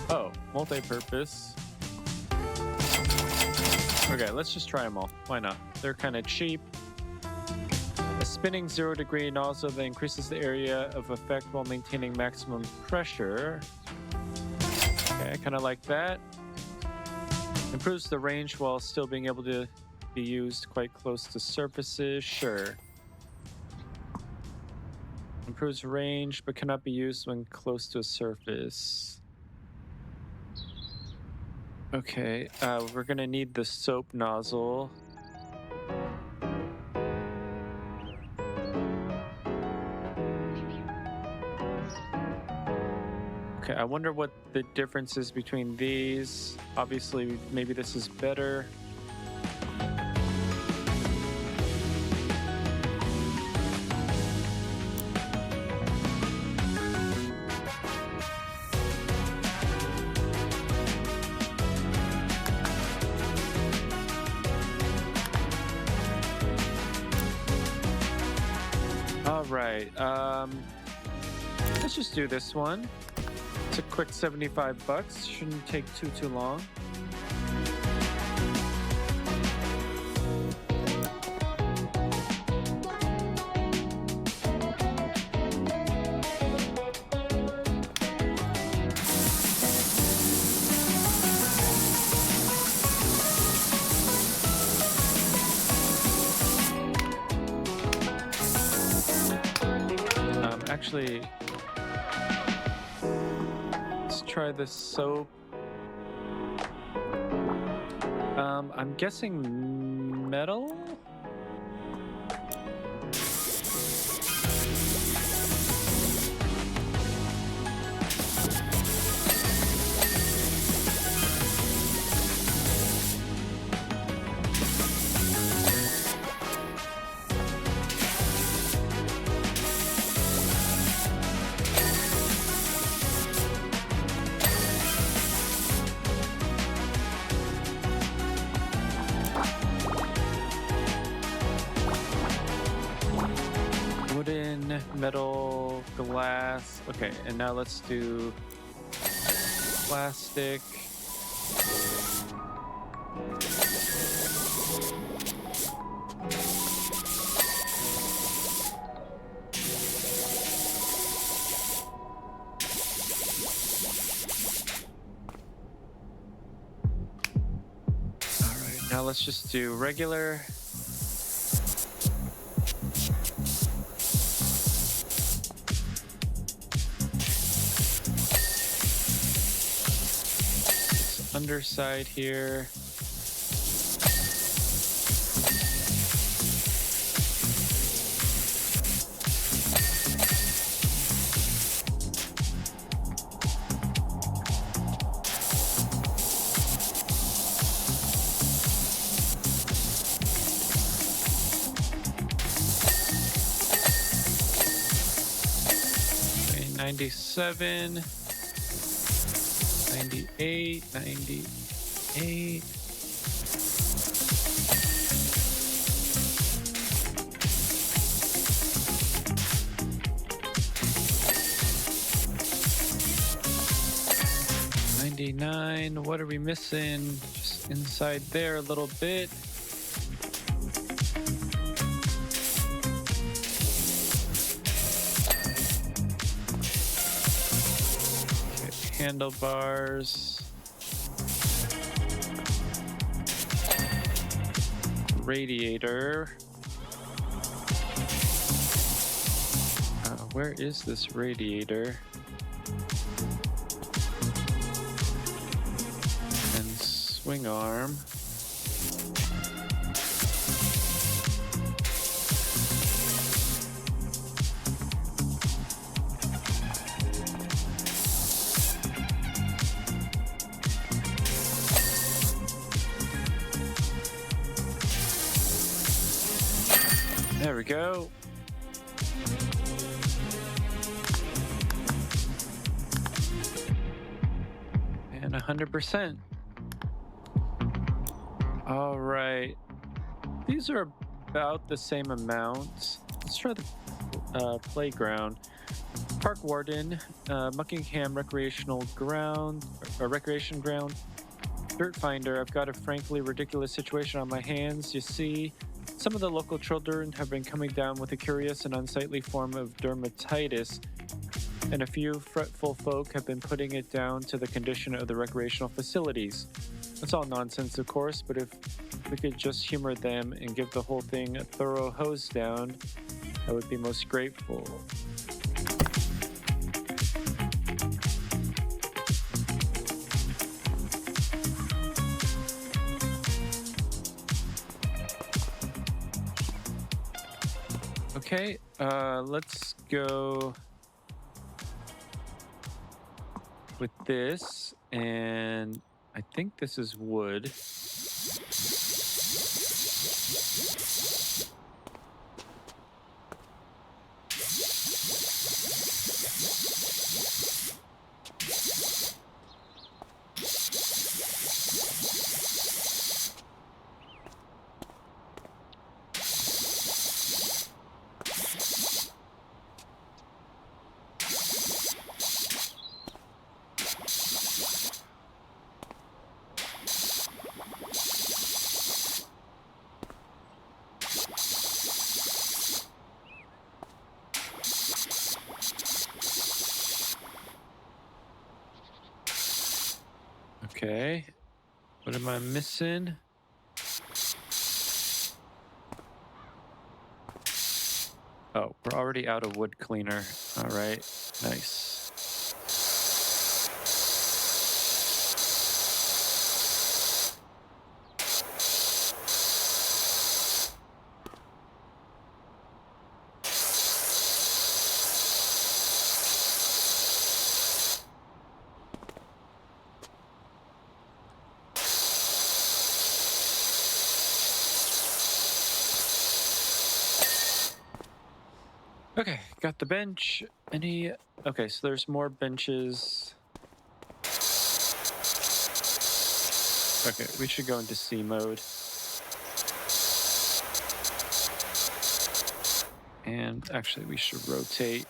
Oh, multi-purpose. Okay, let's just try them all. Why not? They're kind of cheap. A spinning 0-degree nozzle that increases the area of effect while maintaining maximum pressure. Okay, I kind of like that. Improves the range while still being able to be used quite close to surfaces. Sure. Improves range but cannot be used when close to a surface. Okay, we're gonna need the soap nozzle. Okay, I wonder what the difference is between these. Obviously, maybe this is better. All right, let's just do this one. It's a quick 75 bucks. Shouldn't take too long. Actually, let's try the soap. I'm guessing metal? Wooden, metal, glass. Okay, and now let's do plastic. All right, now let's just do regular. Underside here. Okay, 97. 98, 98. 99. What are we missing? Just inside there a little bit. Okay, handlebars. Radiator. Where is this radiator? And swing arm. There we go. And 100%. All right. These are about the same amount. Let's try the playground. Park warden, Muckingham recreational ground, or recreation ground. Dirt finder. I've got a frankly ridiculous situation on my hands. You see, some of the local children have been coming down with a curious and unsightly form of dermatitis, and a few fretful folk have been putting it down to the condition of the recreational facilities. That's all nonsense, of course, but if we could just humor them and give the whole thing a thorough hose down, I would be most grateful. Okay, let's go with this, and I think this is wood. Okay, what am I missing? Oh, we're already out of wood cleaner. All right, nice. Okay, got the bench. Okay, so there's more benches. Okay, we should go into C mode. And actually, we should rotate.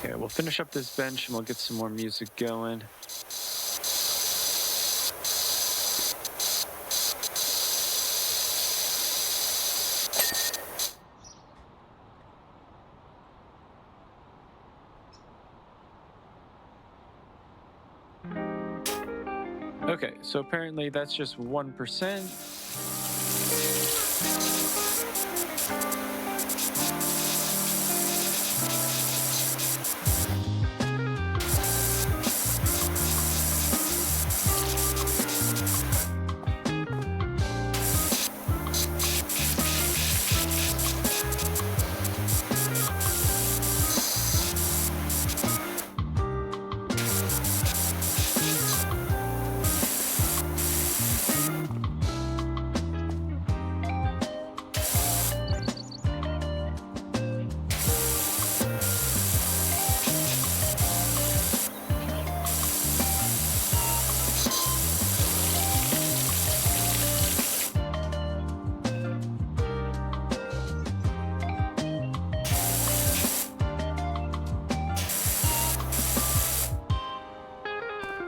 Okay, we'll finish up this bench and we'll get some more music going. Okay, so apparently that's just 1%.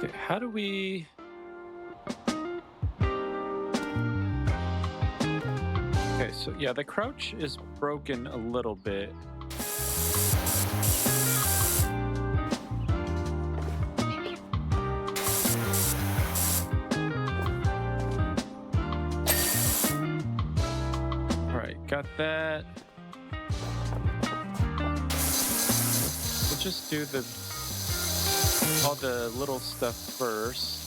Okay, how do we... Okay, so yeah, the crouch is broken a little bit. All right, got that. We'll just do all the little stuff first.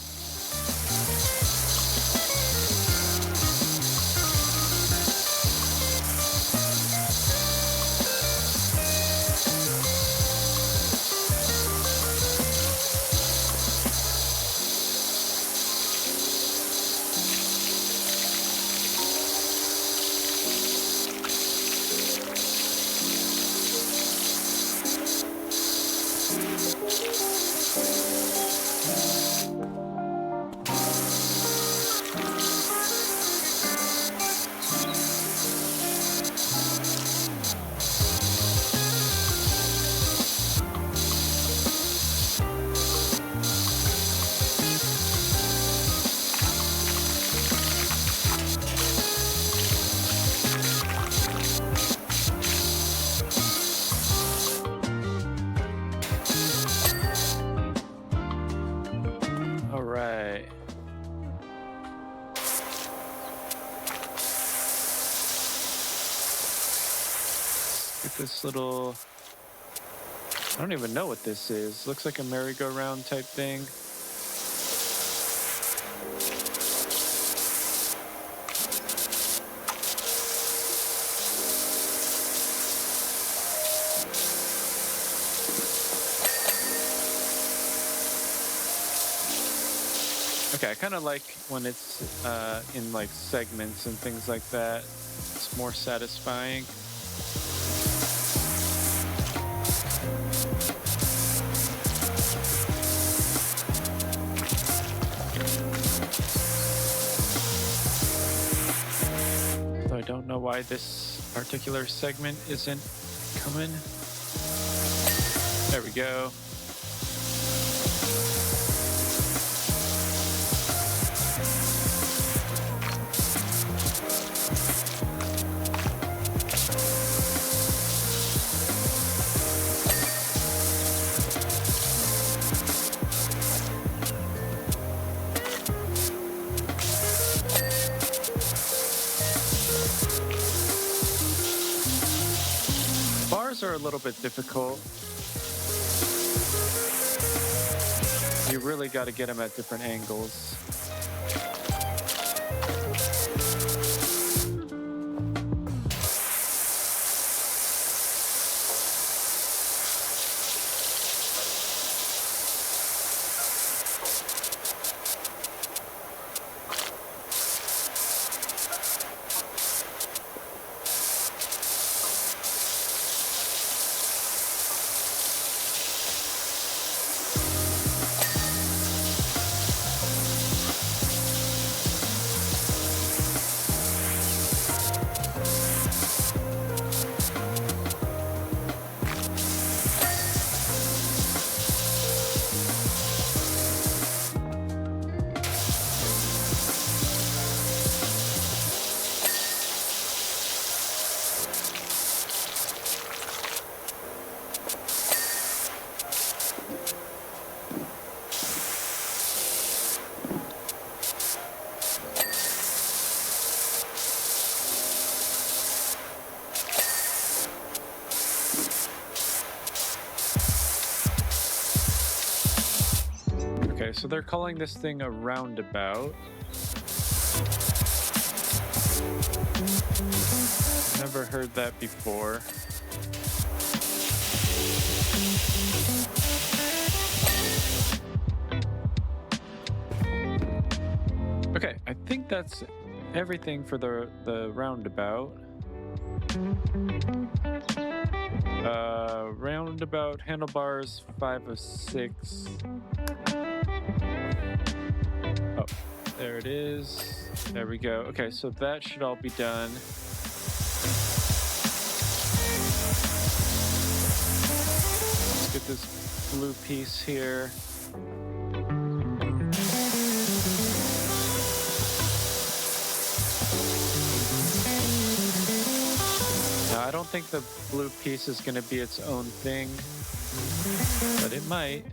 This little, I don't even know what this is. Looks like a merry-go-round type thing. Okay, I kind of like when it's in like segments and things like that. It's more satisfying. So I don't know why this particular segment isn't coming. There we go. Are a little bit difficult. You really got to get them at different angles. Okay, so they're calling this thing a roundabout. Never heard that before. Okay, I think that's everything for the roundabout. Roundabout handlebars 5 of 6. Oh, there it is. There we go. Okay, so that should all be done. Let's get this blue piece here. I don't think the blue piece is going to be its own thing, but it might.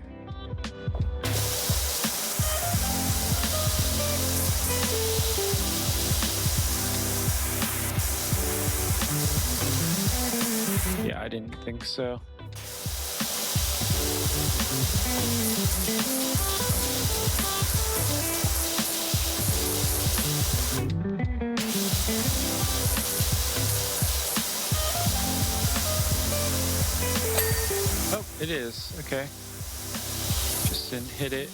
Yeah, I didn't think so. Oh, it is. Okay. Just didn't hit it.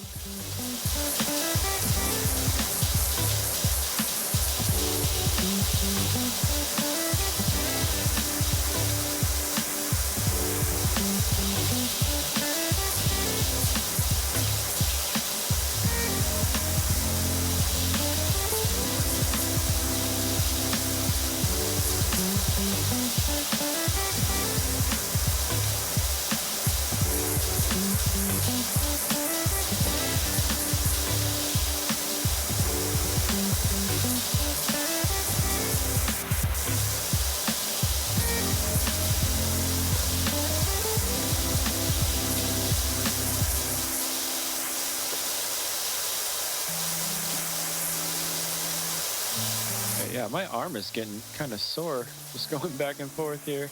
Yeah, my arm is getting kind of sore just going back and forth here.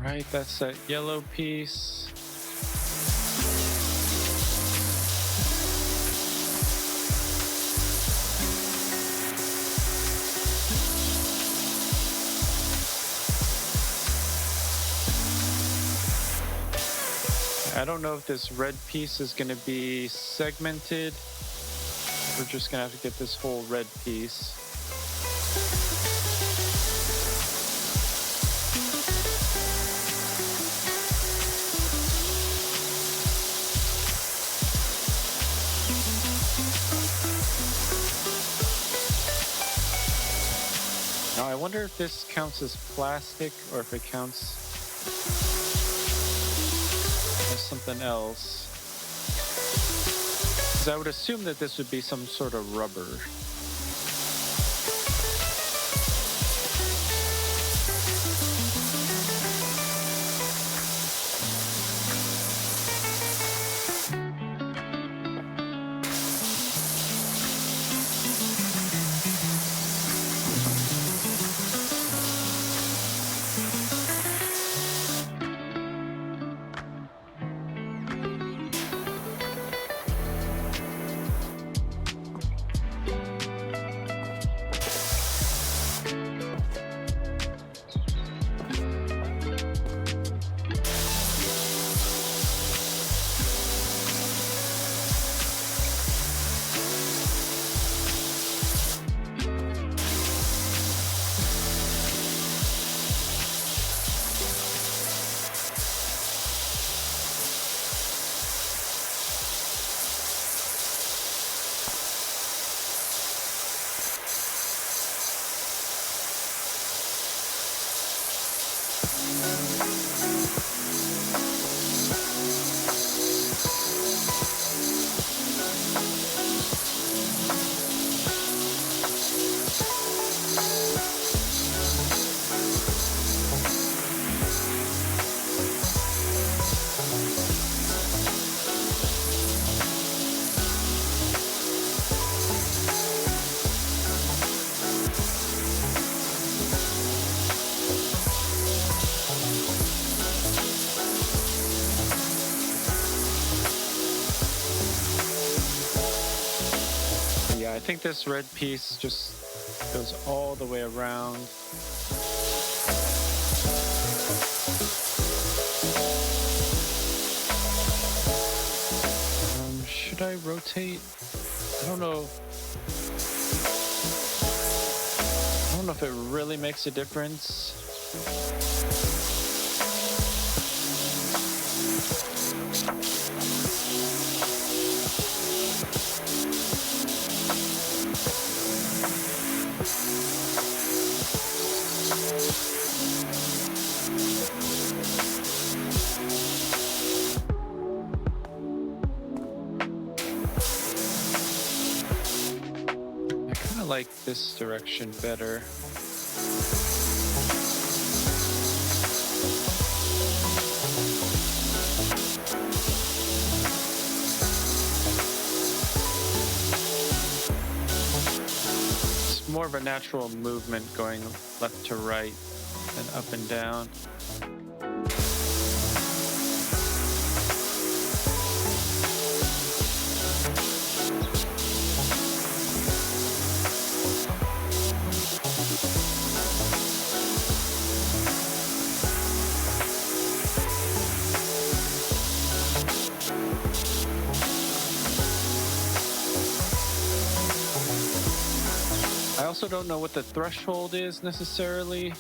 Right, that's that yellow piece. I don't know if this red piece is going to be segmented. We're just going to have to get this whole red piece. Now, I wonder if this counts as plastic or if it counts as something else. Because I would assume that this would be some sort of rubber. I think this red piece just goes all the way around. Should I rotate? I don't know. I don't know if it really makes a difference. of like this direction better. It's more of a natural movement going left to right and up and down. I also don't know what the threshold is necessarily.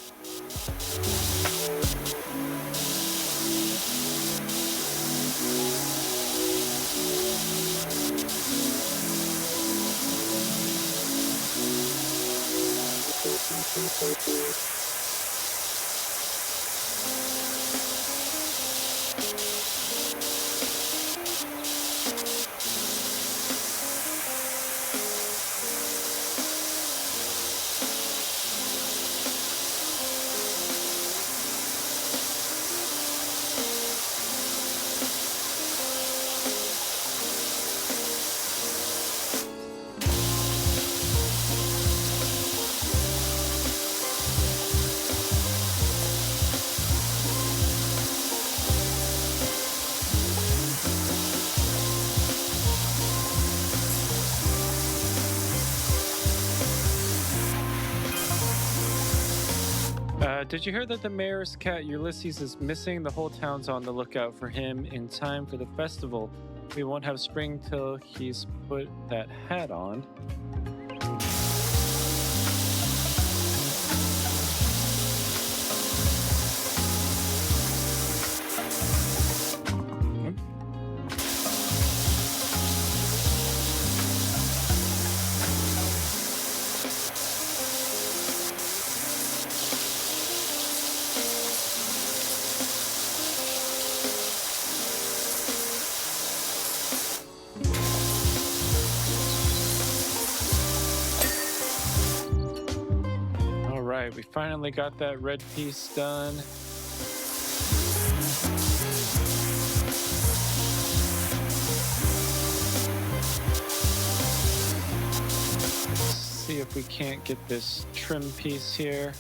Did you hear that the mayor's cat Ulysses is missing? The whole town's on the lookout for him in time for the festival. We won't have spring till he's put that hat on. We finally got that red piece done. Let's see if we can't get this trim piece here.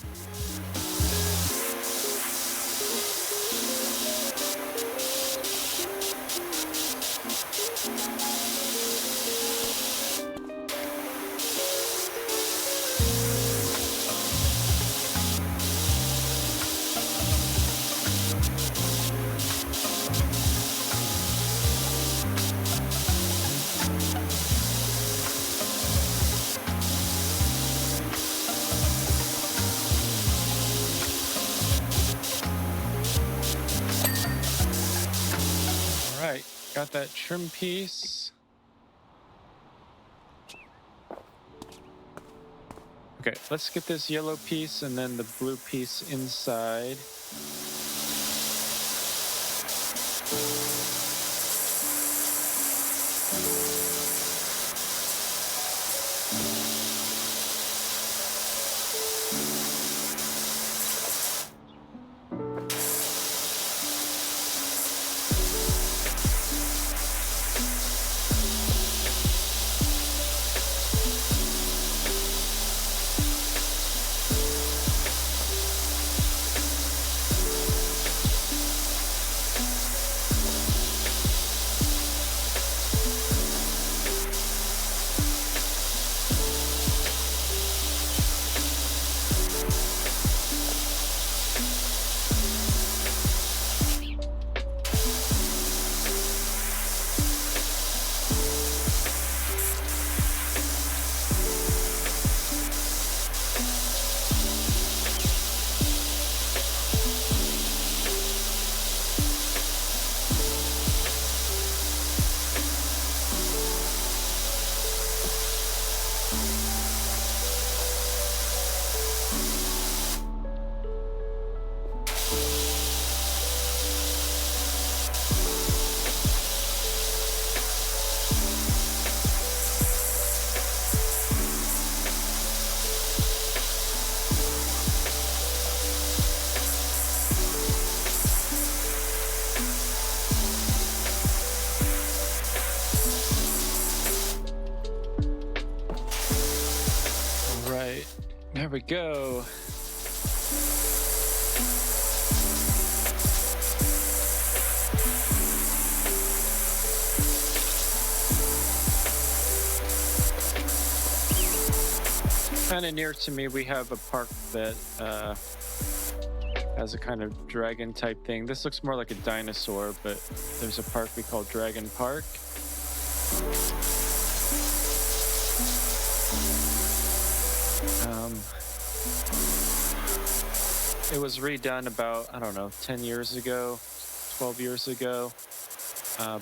Got that trim piece. Okay, let's get this yellow piece and then the blue piece inside. we go. Kind of near to me, we have a park that has a kind of dragon type thing. This looks more like a dinosaur, but there's a park we call Dragon Park. It was redone about, I don't know, 10 years ago, 12 years ago,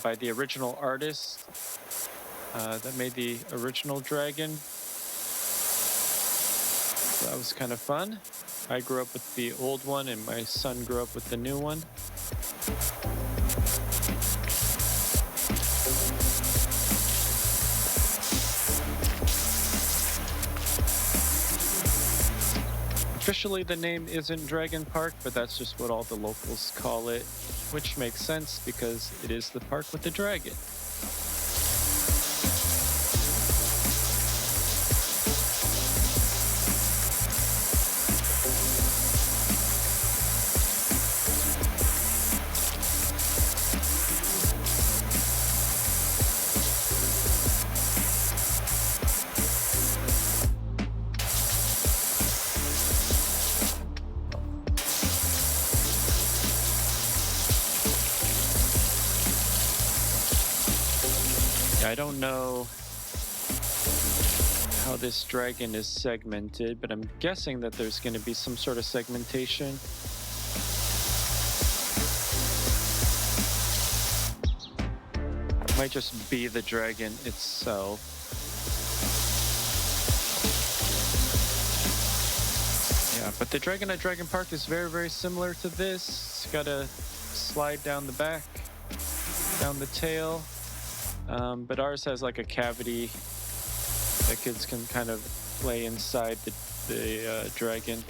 by the original artist that made the original dragon. So that was kind of fun. I grew up with the old one, and my son grew up with the new one. Officially, the name isn't Dragon Park, but that's just what all the locals call it, which makes sense because it is the park with the dragon. I don't know how this dragon is segmented, but I'm guessing that there's going to be some sort of segmentation. It might just be the dragon itself. Yeah, but the dragon at Dragon Park is very, very similar to this. It's got a slide down the back, down the tail. But ours has like a cavity that kids can kind of play inside the dragon.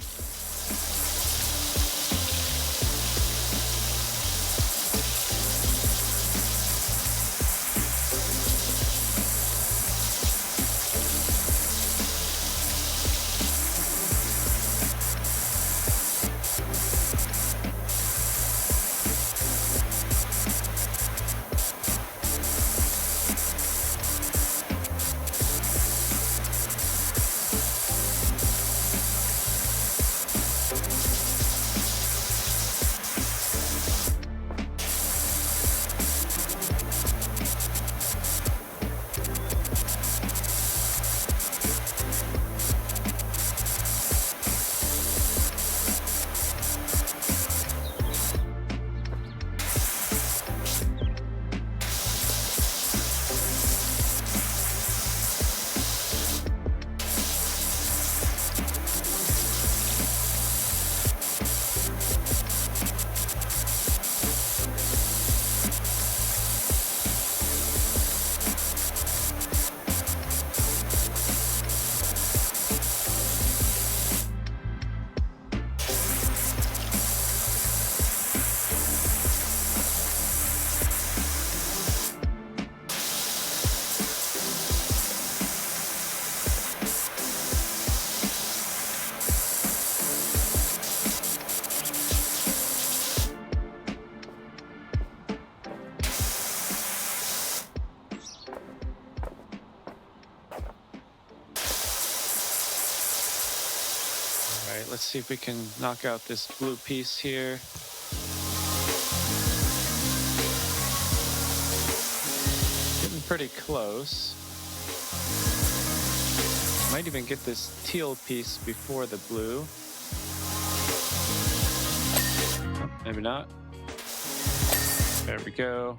Let's see if we can knock out this blue piece here. Getting pretty close. Might even get this teal piece before the blue. Maybe not. There we go.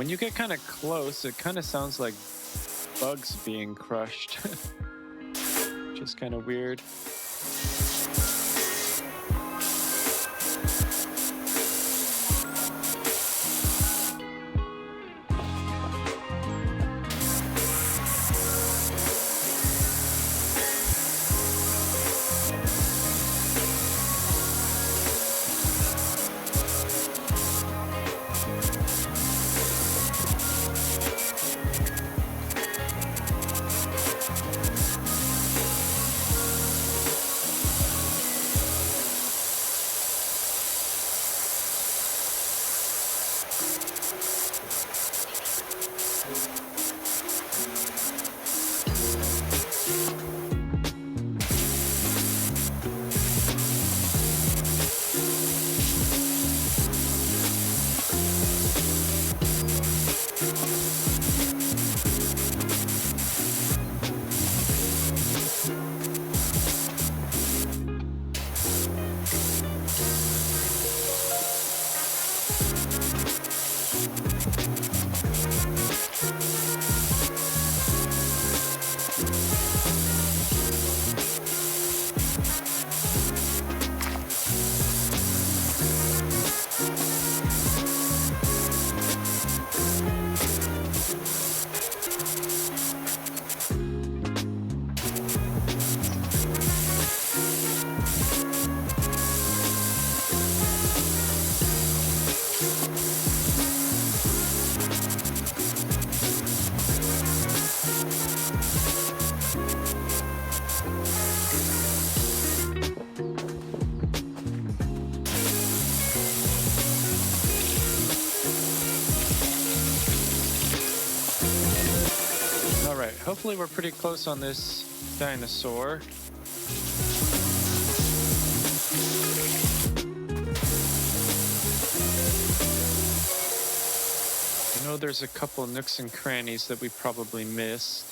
when you get kind of close, it kind of sounds like bugs being crushed. Just kind of weird. Hopefully we're pretty close on this dinosaur. I know there's a couple nooks and crannies that we probably missed.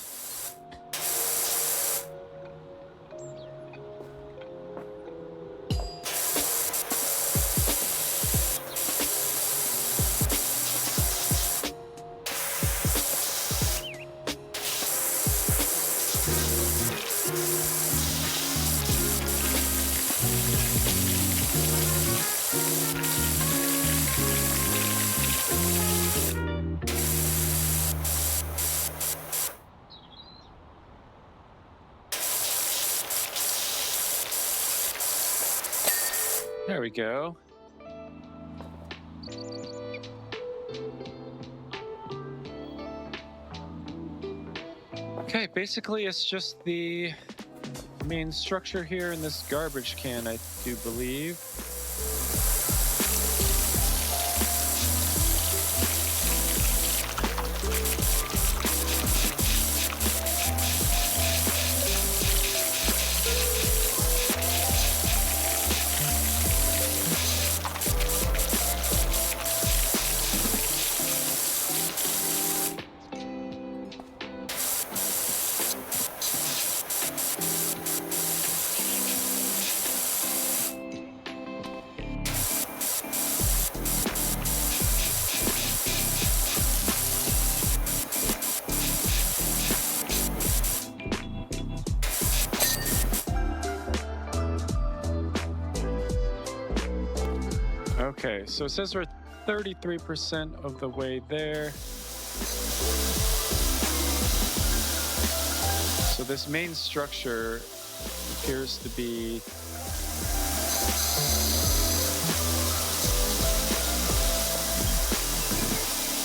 There we go. Okay, basically it's just the main structure here in this garbage can, I do believe. Okay, so it says we're 33% of the way there. So this main structure appears to be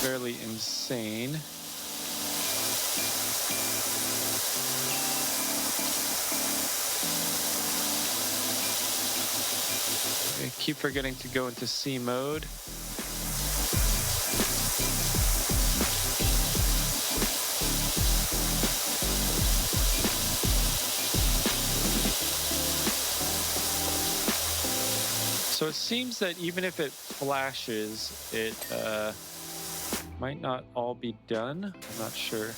fairly insane. I keep forgetting to go into C mode. So it seems that even if it flashes, it might not all be done. I'm not sure.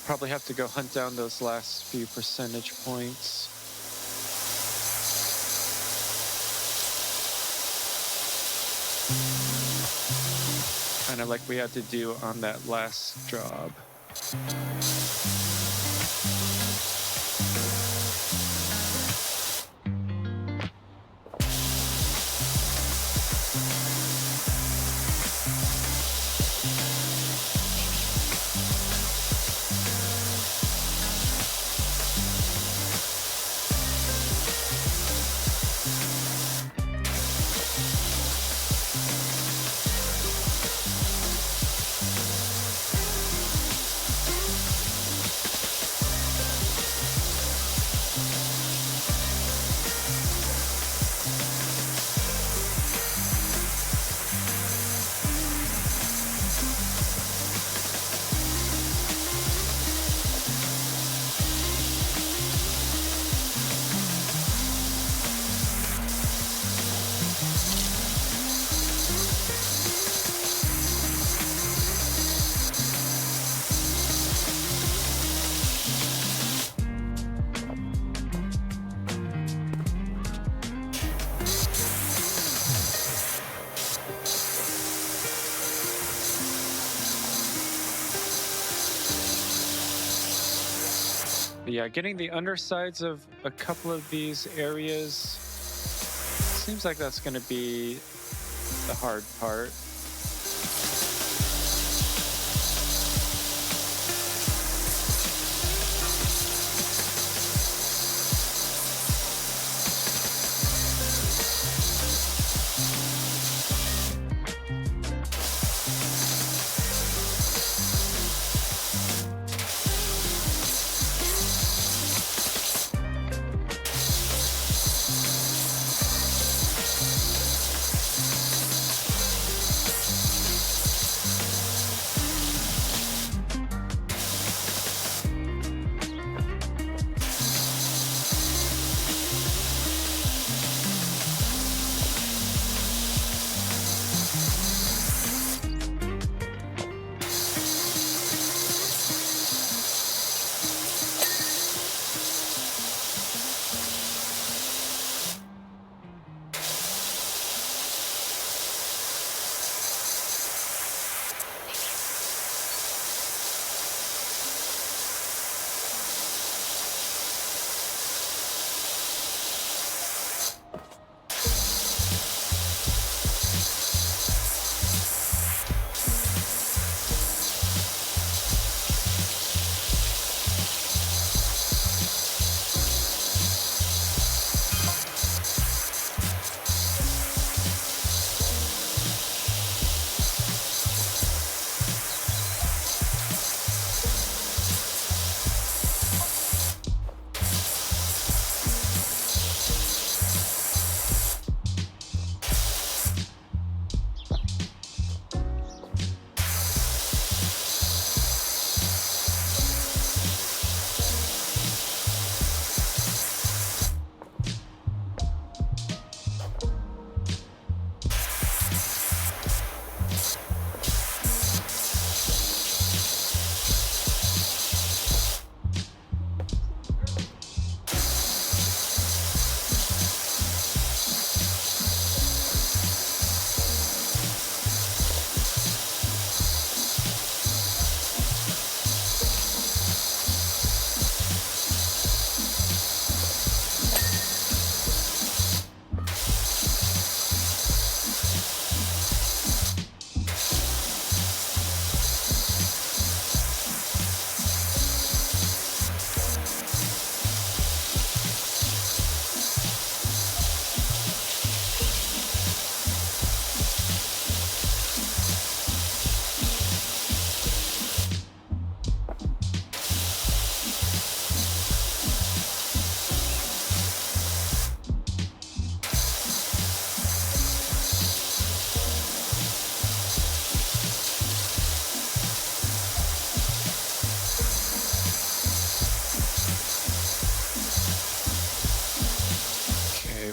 Probably have to go hunt down those last few percentage points. Kind of like we had to do on that last job. But yeah, getting the undersides of a couple of these areas seems like that's going to be the hard part.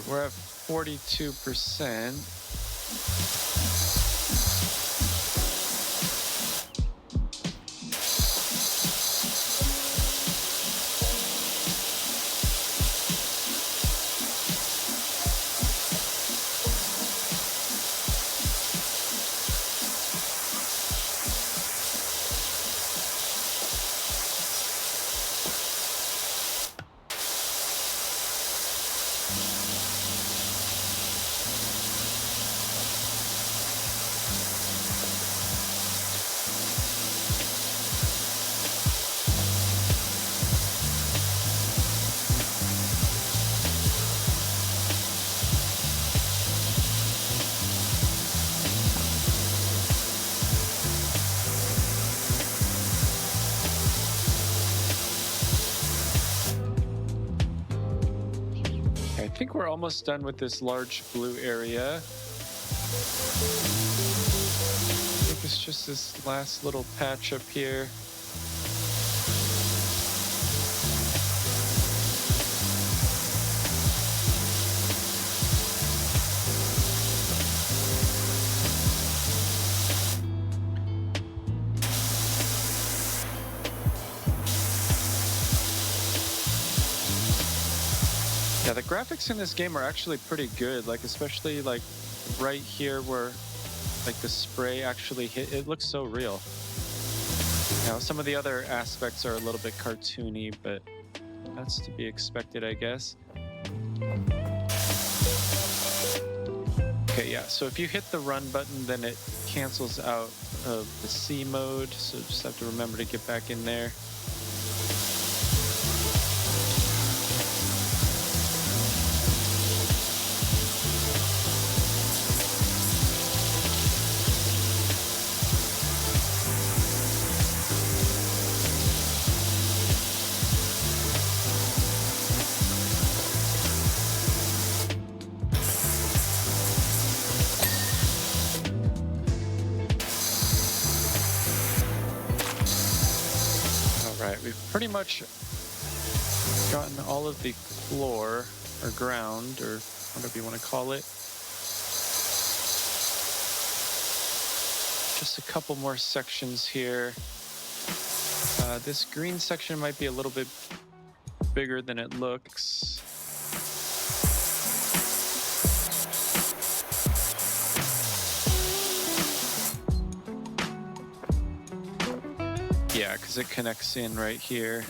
We're at 42%. we're almost done with this large blue area. I think it's just this last little patch up here. Yeah, the graphics in this game are actually pretty good, like especially like right here where like the spray actually hit, it looks so real. Now some of the other aspects are a little bit cartoony, but that's to be expected, I guess. Okay, yeah, so if you hit the run button, then it cancels out of the C mode, so just have to remember to get back in there. We've pretty much gotten all of the floor or ground or whatever you want to call it. Just a couple more sections here. This green section might be a little bit bigger than it looks. Yeah, because it connects in right here.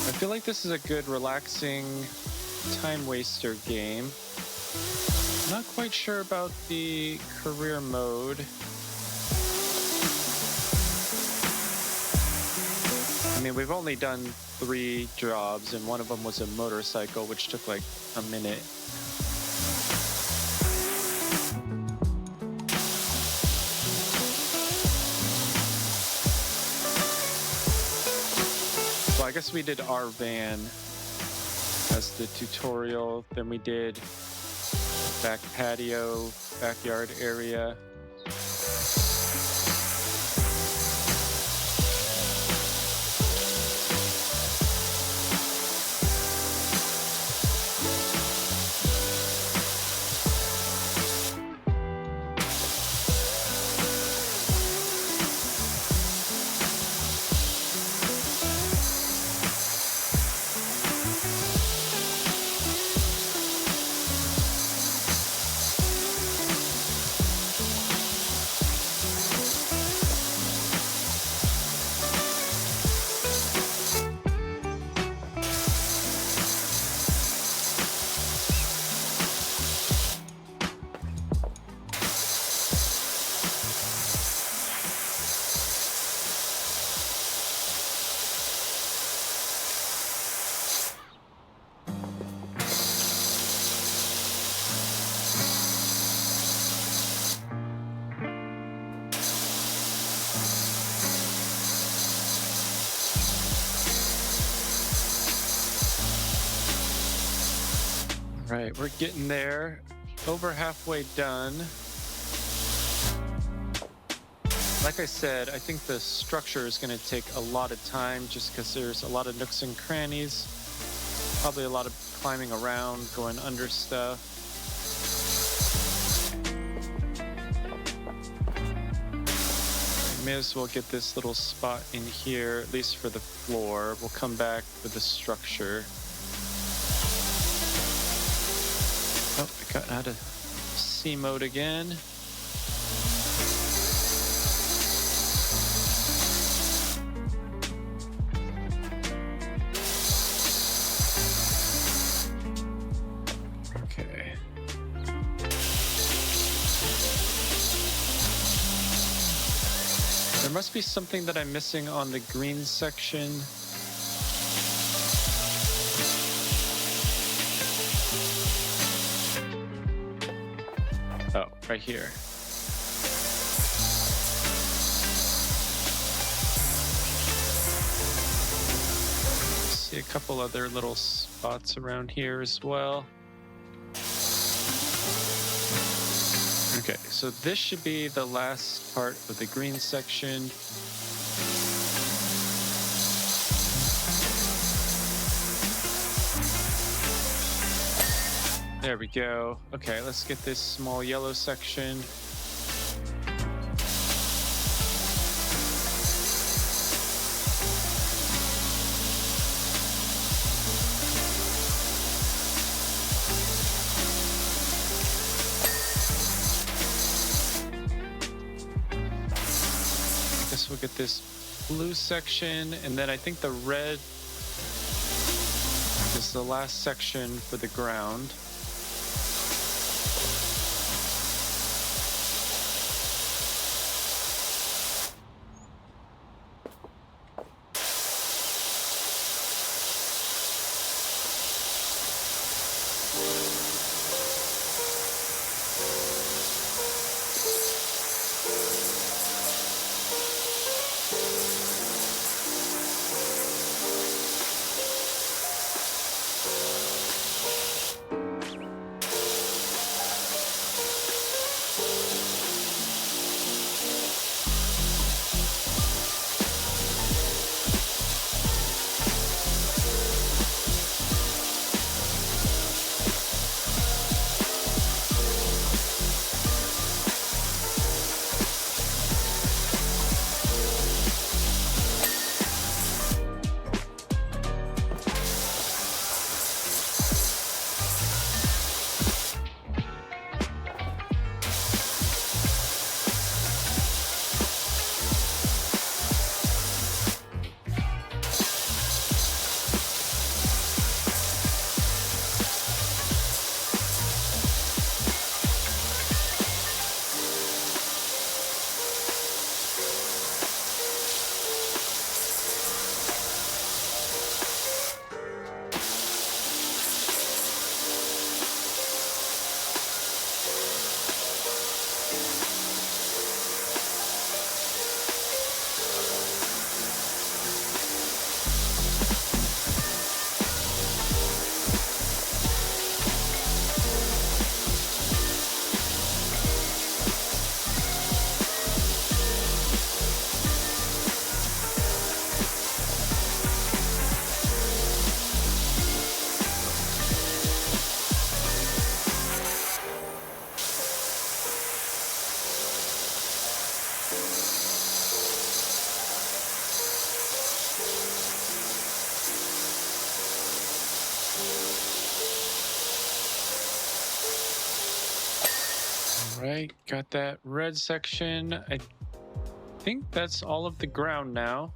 I feel like this is a good, relaxing, time waster game. Not quite sure about the career mode. I mean, we've only done 3 jobs, and one of them was a motorcycle, which took like a minute. So I guess we did our van as the tutorial. Then we did back patio, backyard area. Right, we're getting there. Over halfway done. Like I said, I think the structure is going to take a lot of time just because there's a lot of nooks and crannies. Probably a lot of climbing around, going under stuff. May as well get this little spot in here, at least for the floor. We'll come back with the structure. Oh, I got out of C mode again. Okay. There must be something that I'm missing on the green section. Oh, right here. See a couple other little spots around here as well. Okay, so this should be the last part of the green section. There we go. Okay, let's get this small yellow section. We'll get this blue section, and then I think the red is the last section for the ground. All right, got that red section. I think that's all of the ground now.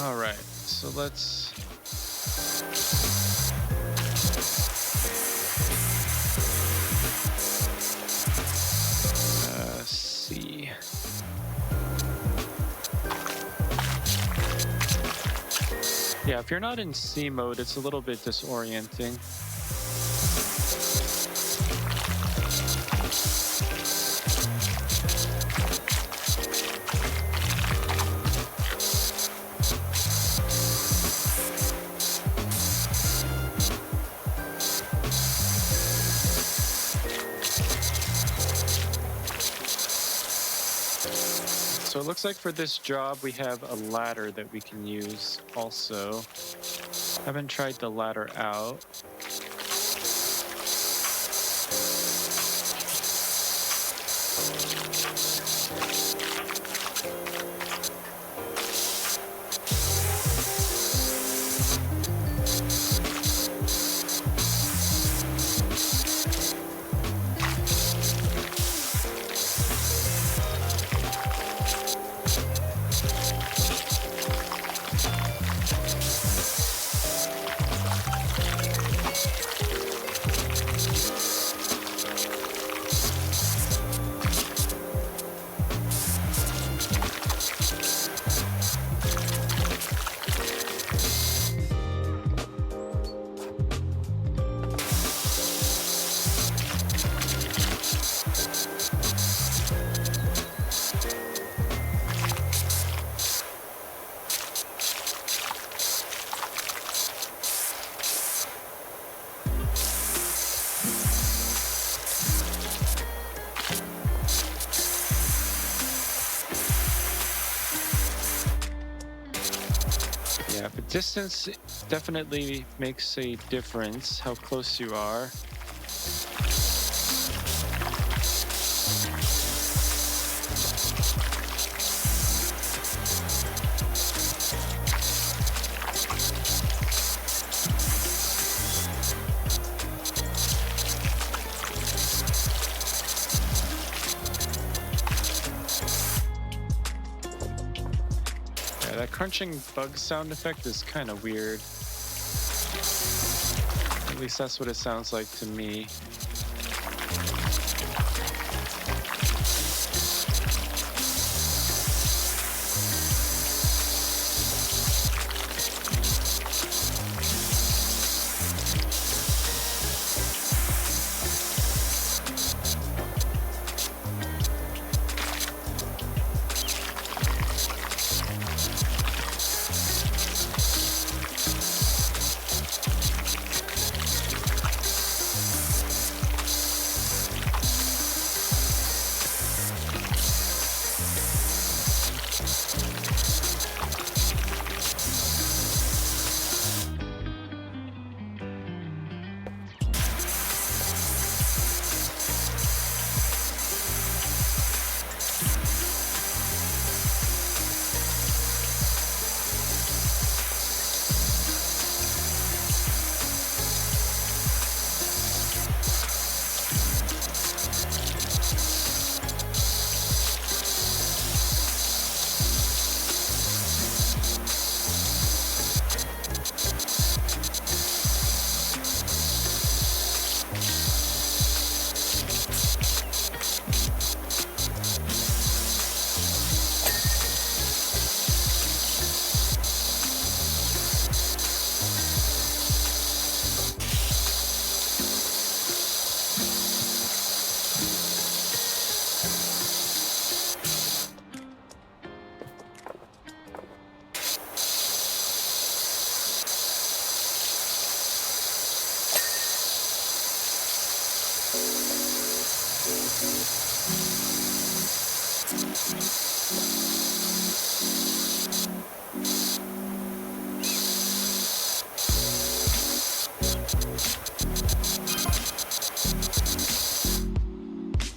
All right, so let's see. Yeah, if you're not in C mode, it's a little bit disorienting. So it looks like for this job, we have a ladder that we can use also. Haven't tried the ladder out. Yeah, but distance definitely makes a difference, how close you are. Yeah, that crunching bug sound effect is kind of weird. At least that's what it sounds like to me.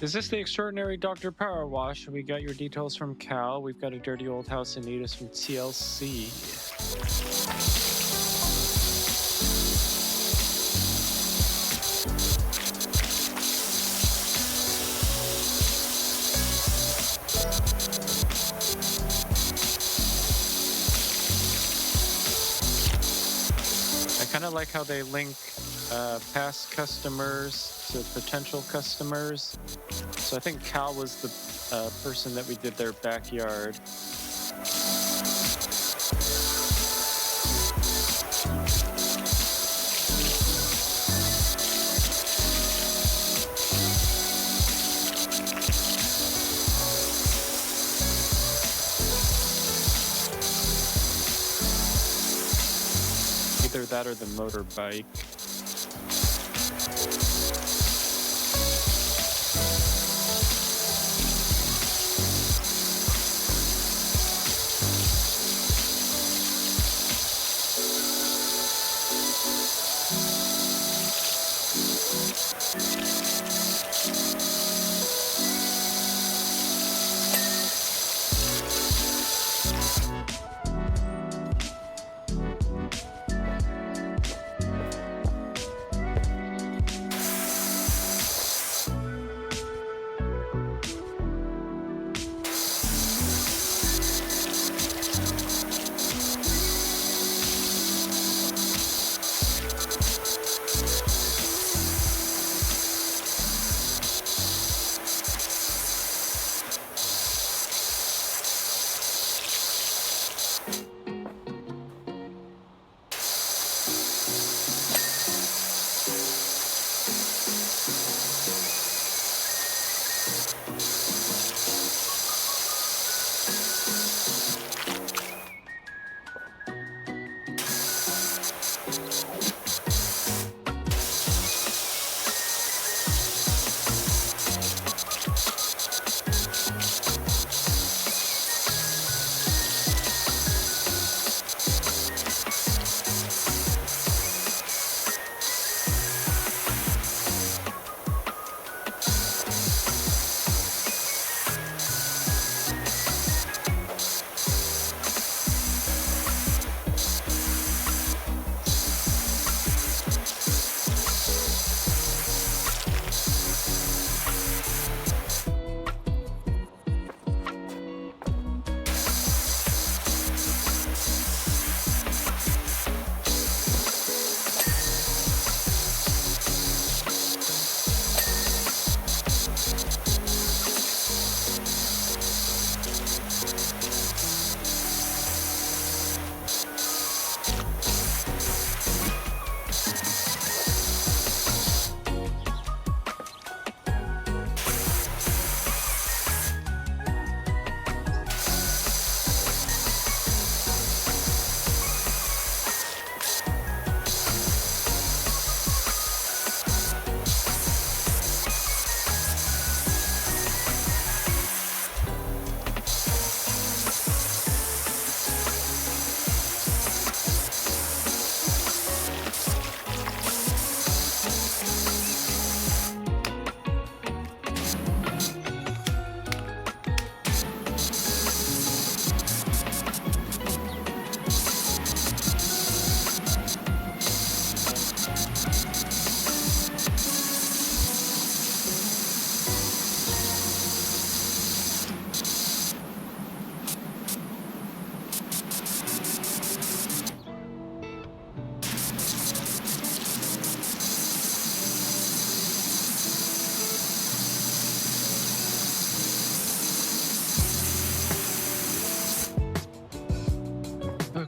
Is this the extraordinary Dr. PowerWash? We got your details from Cal. We've got a dirty old house in need us from TLC. I kind of like how they link past customers to potential customers. So I think Cal was the person that we did their backyard. Either that or the motorbike.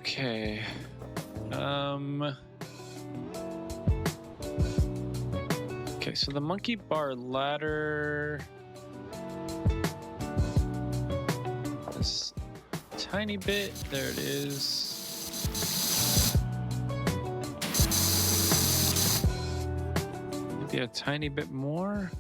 Okay. Okay, so the monkey bar ladder. This tiny bit. There it is. Maybe a tiny bit more.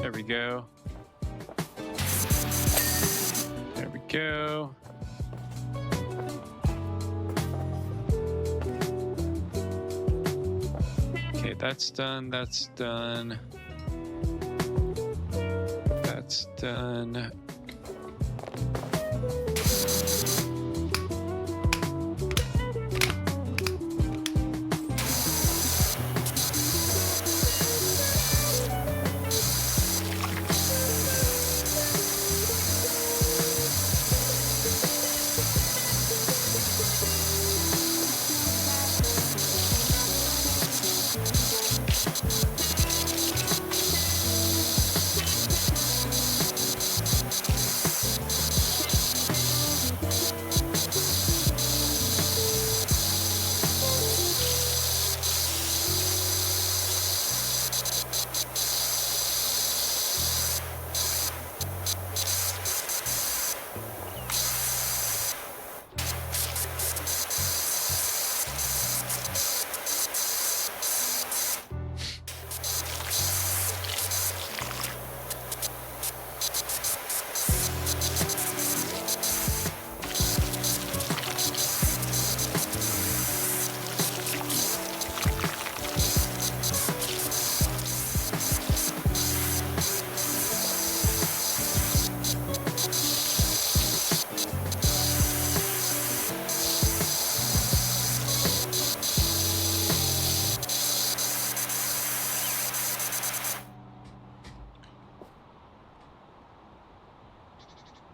There we go. There we go. Okay, that's done. That's done. That's done.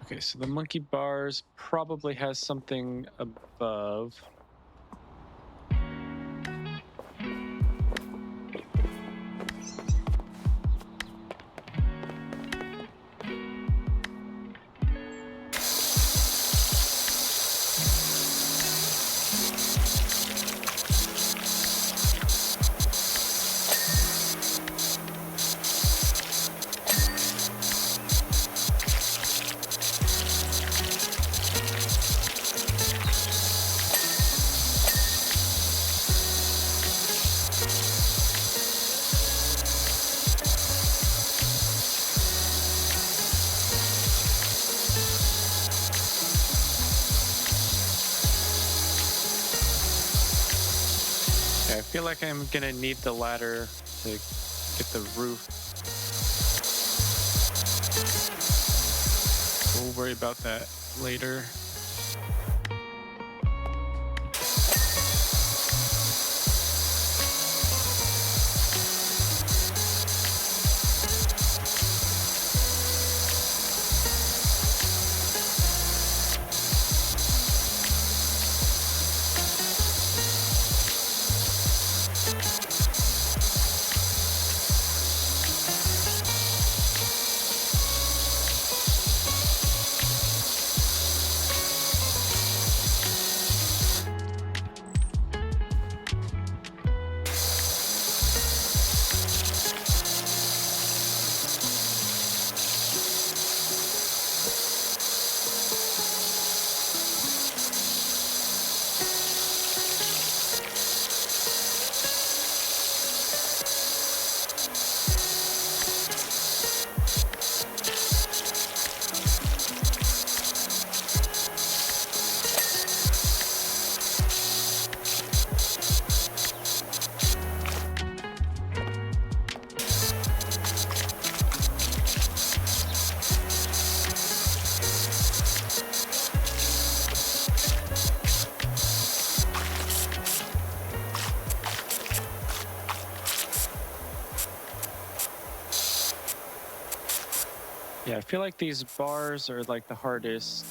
Okay, so the monkey bars probably has something above. I feel like I'm gonna need the ladder to get the roof. We'll worry about that later. Yeah, I feel like these bars are like the hardest.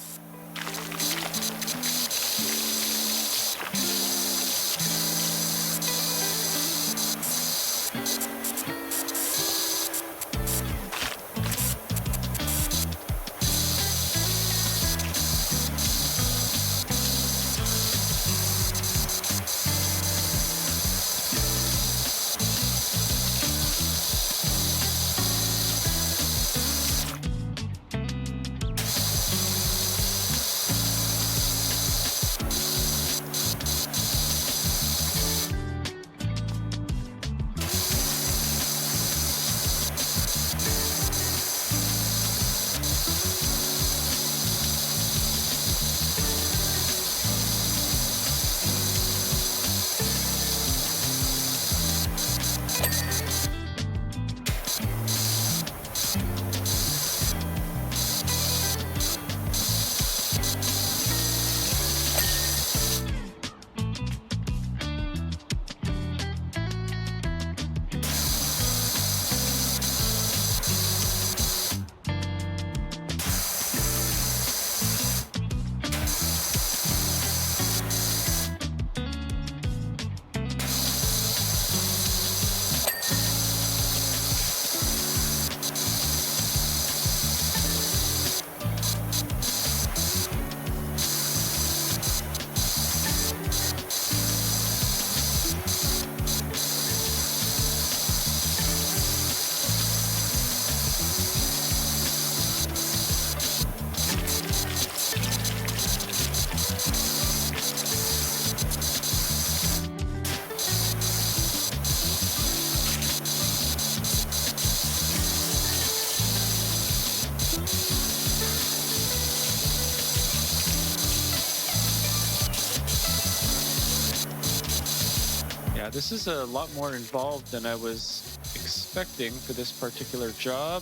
this is a lot more involved than I was expecting for this particular job.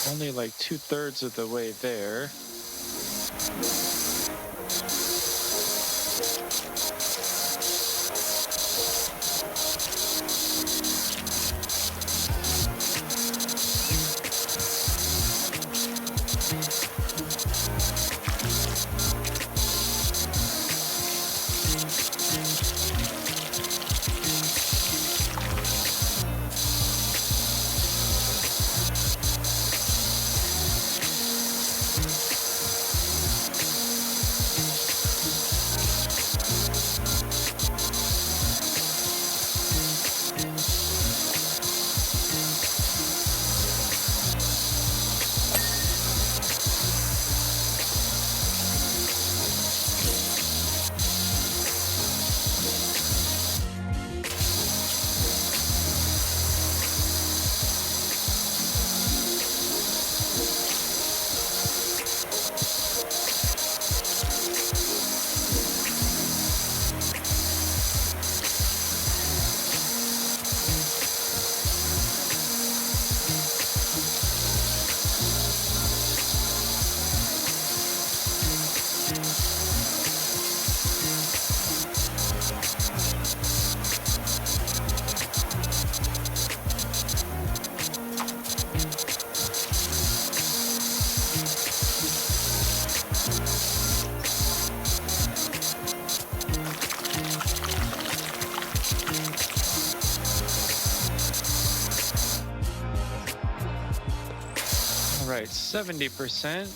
Only like 2/3 of the way there. All right, 70%.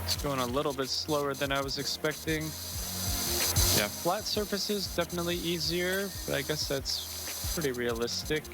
It's going a little bit slower than I was expecting. Yeah, flat surfaces definitely easier, but I guess that's pretty realistic.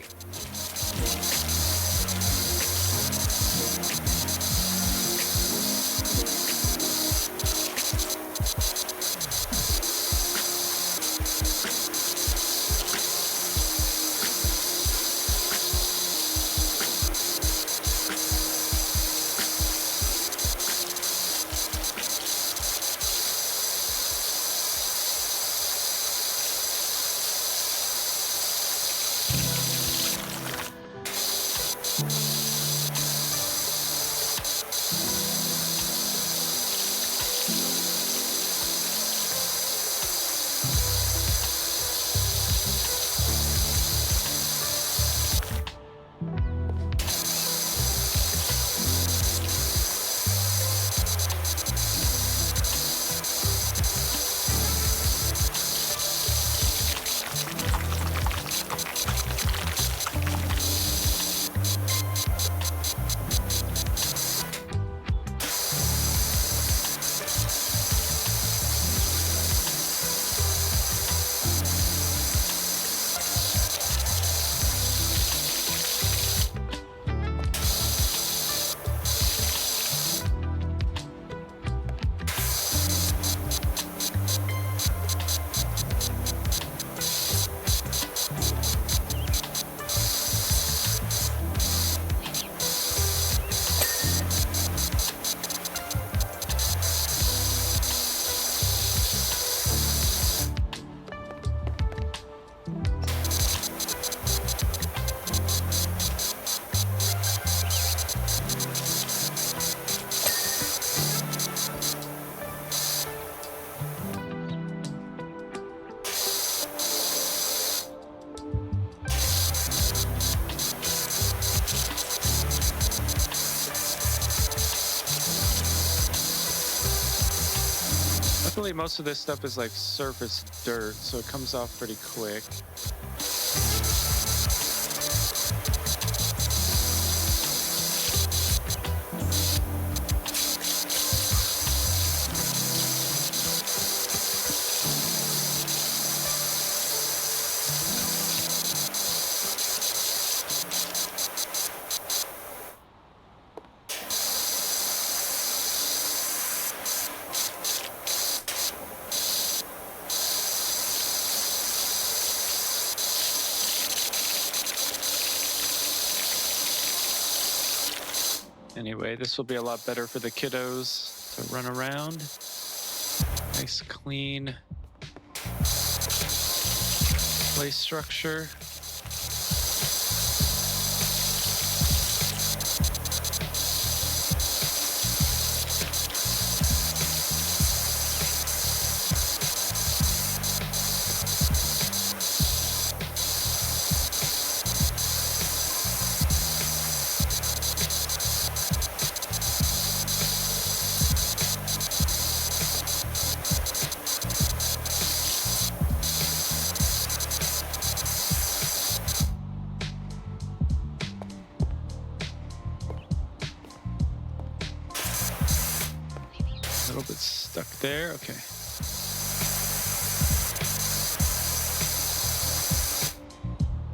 Luckily, most of this stuff is like surface dirt, so it comes off pretty quick. Anyway, this will be a lot better for the kiddos to run around. Nice, clean play structure. A little bit stuck there. Okay.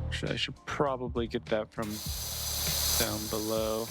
Actually, I should probably get that from down below.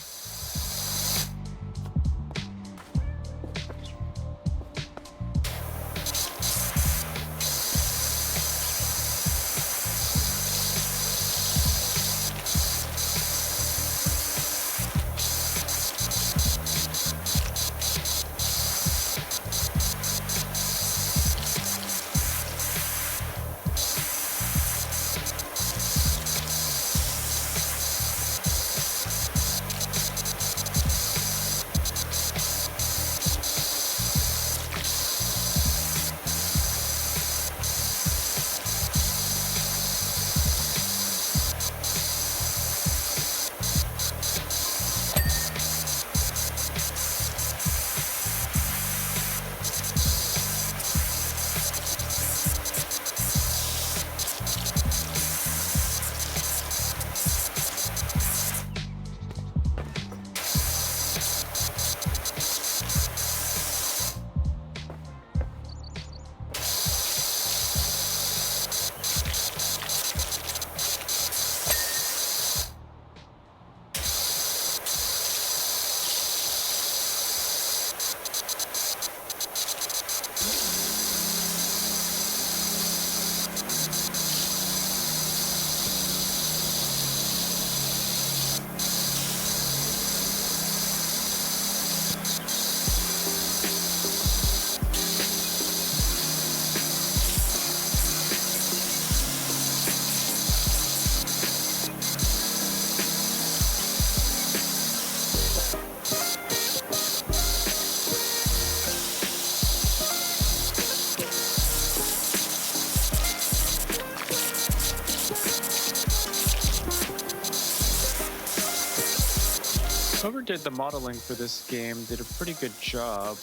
Whoever did the modeling for this game did a pretty good job.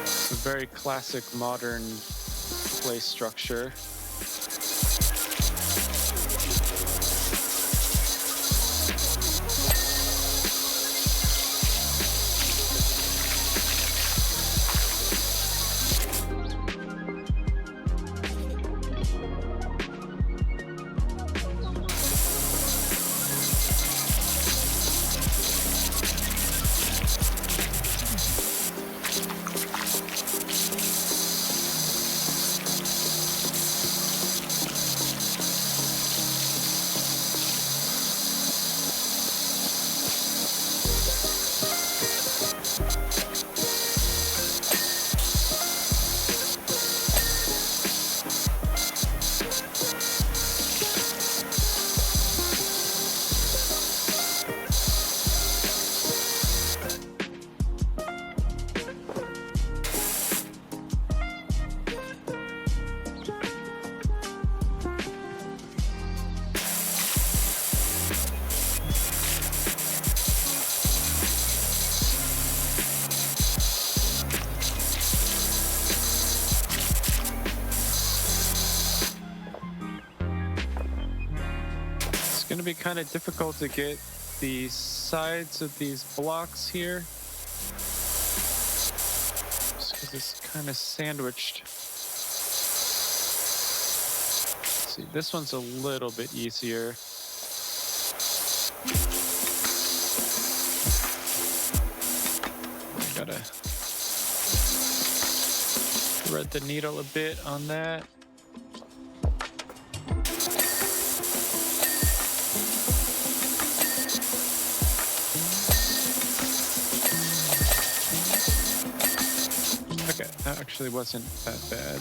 It's a very classic modern play structure. It's going to be kind of difficult to get the sides of these blocks here, just because it's kind of sandwiched. Let's see, this one's a little bit easier. I gotta thread the needle a bit on that. Okay, that actually wasn't that bad.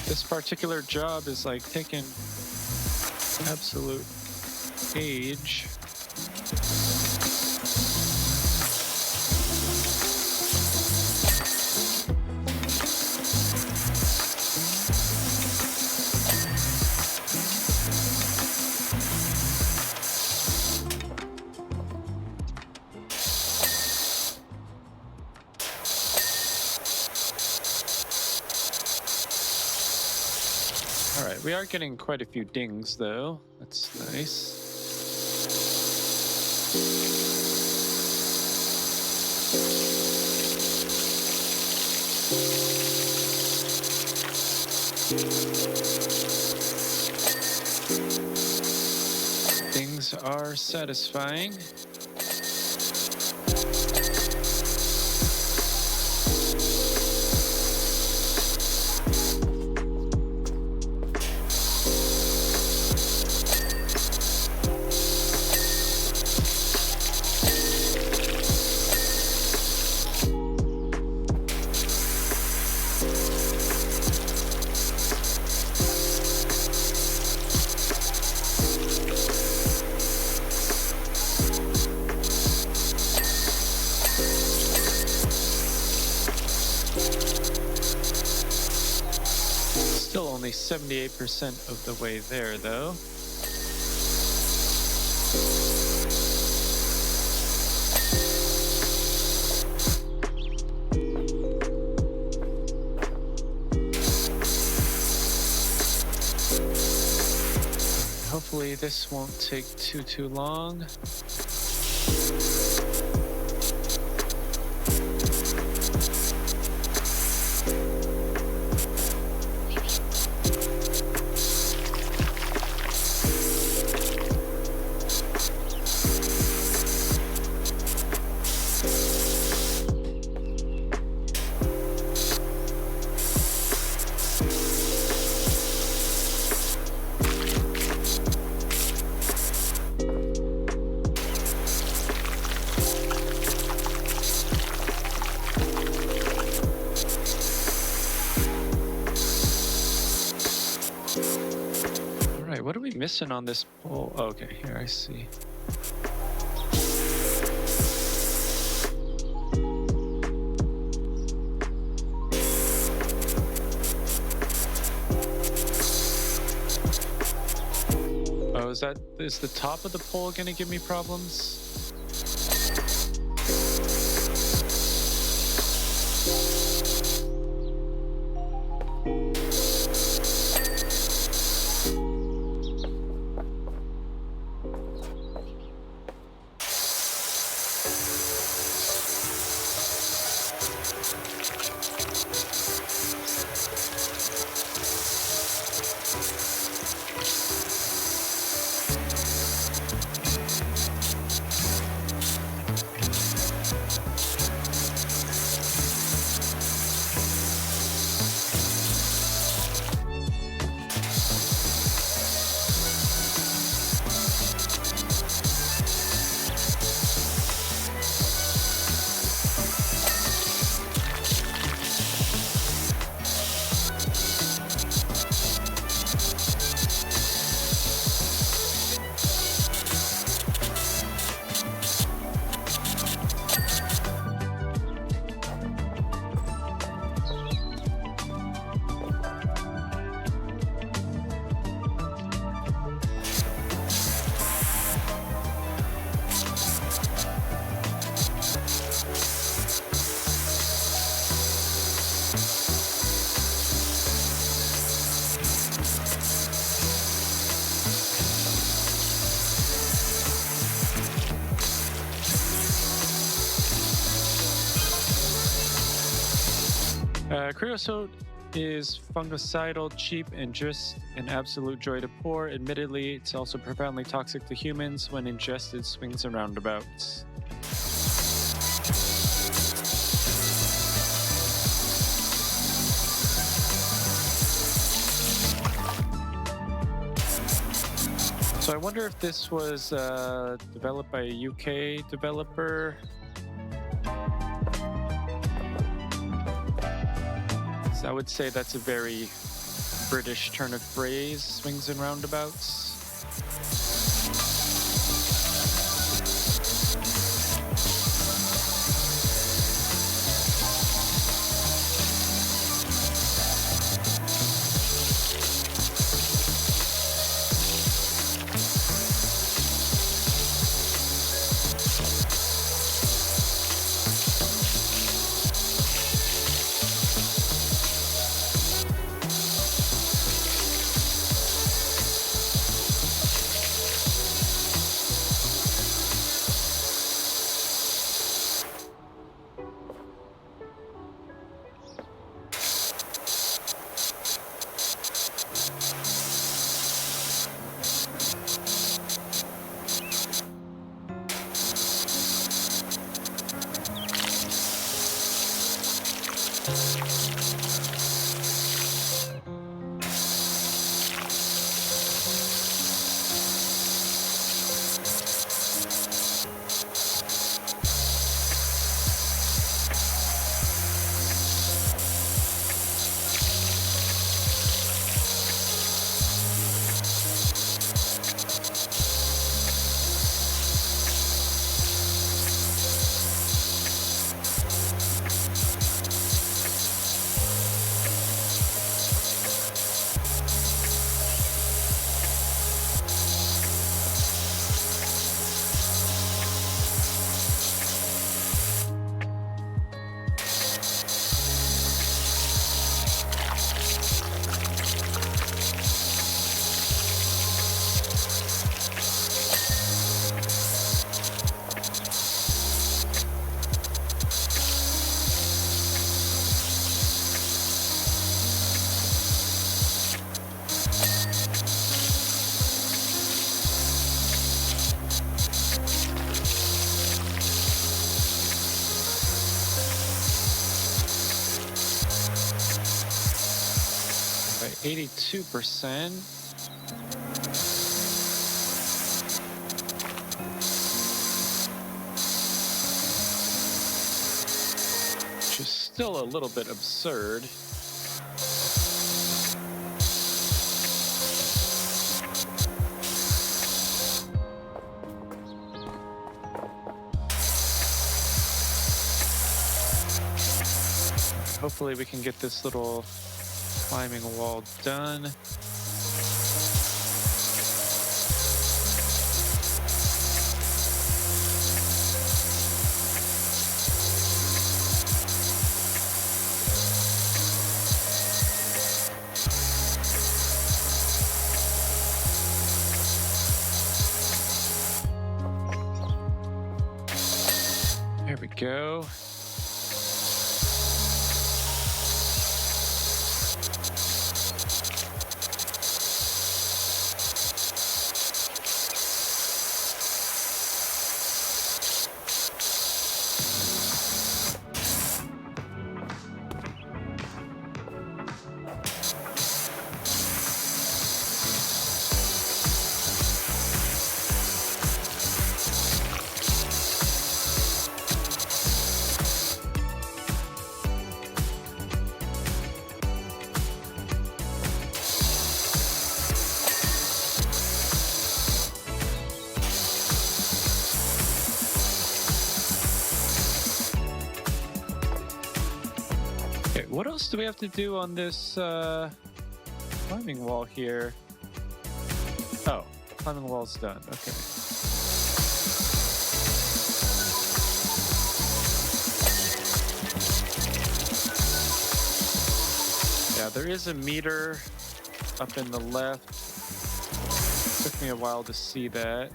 This particular job is like taking absolute age. All right, we are getting quite a few dings though. That's nice. Things are satisfying. Still only 78% of the way there, though. Hopefully this won't take too long. What are we missing on this pole? Oh, okay, here I see. Oh, is the top of the pole gonna give me problems? Creosote is fungicidal, cheap, and just an absolute joy to pour. Admittedly, it's also profoundly toxic to humans when ingested swings and roundabouts. So I wonder if this was developed by a UK developer. So I would say that's a very British turn of phrase, swings and roundabouts. By 82%. Which is still a little bit absurd. Hopefully we can get this little climbing wall done. There we go. Okay, what else do we have to do on this climbing wall here? Oh, climbing wall's done. Okay. Yeah, there is a meter up in the left. Took me a while to see that.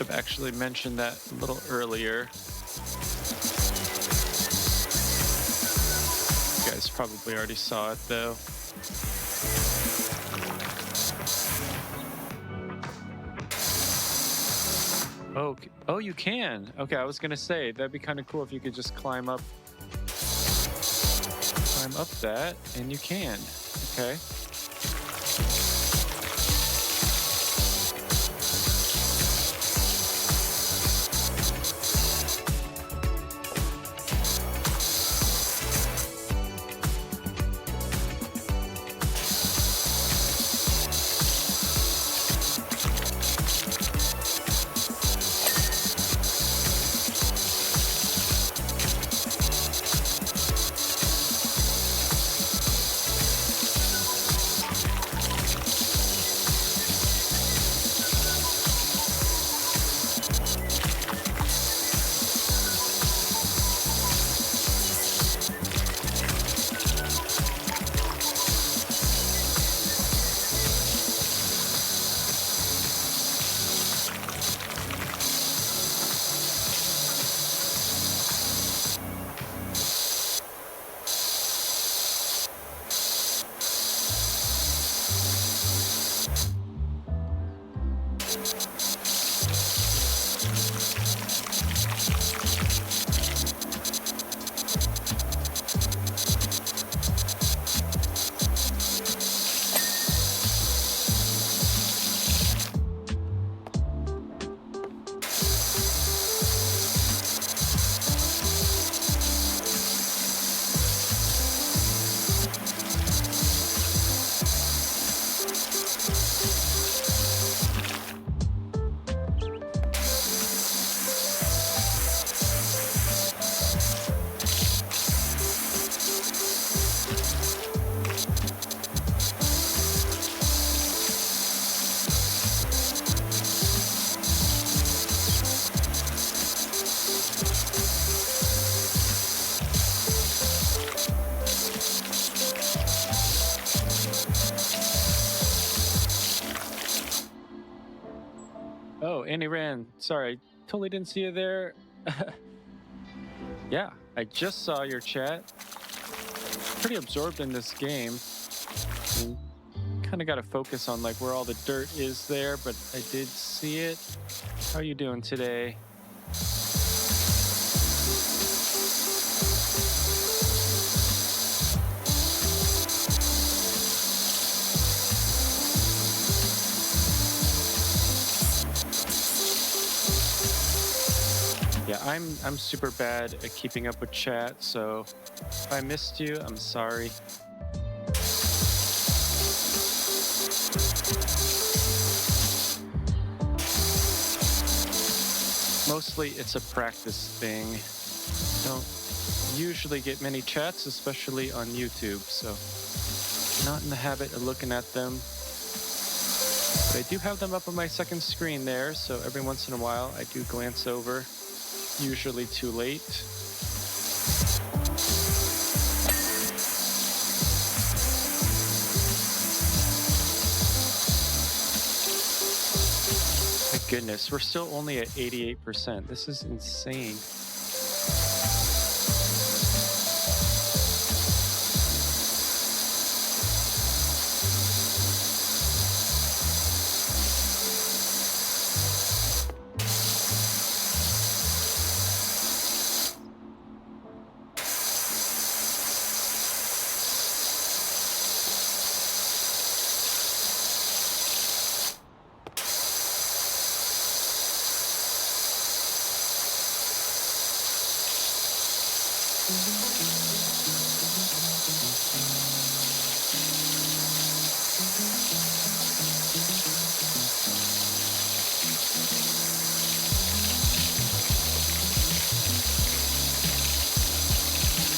should have actually mentioned that a little earlier. You guys probably already saw it though. Okay. Oh, you can. Okay, I was gonna say that'd be kind of cool if you could just climb up that, and you can. Okay. Oh, Annie Rand, sorry, totally didn't see you there. Yeah, I just saw your chat. Pretty absorbed in this game. Kind of got to focus on like where all the dirt is there, but I did see it. How are you doing today? Yeah, I'm super bad at keeping up with chat, so if I missed you, I'm sorry. Mostly it's a practice thing. Don't usually get many chats, especially on YouTube, so not in the habit of looking at them. But I do have them up on my second screen there, so every once in a while I do glance over. Usually too late. My goodness, we're still only at 88%. This is insane. I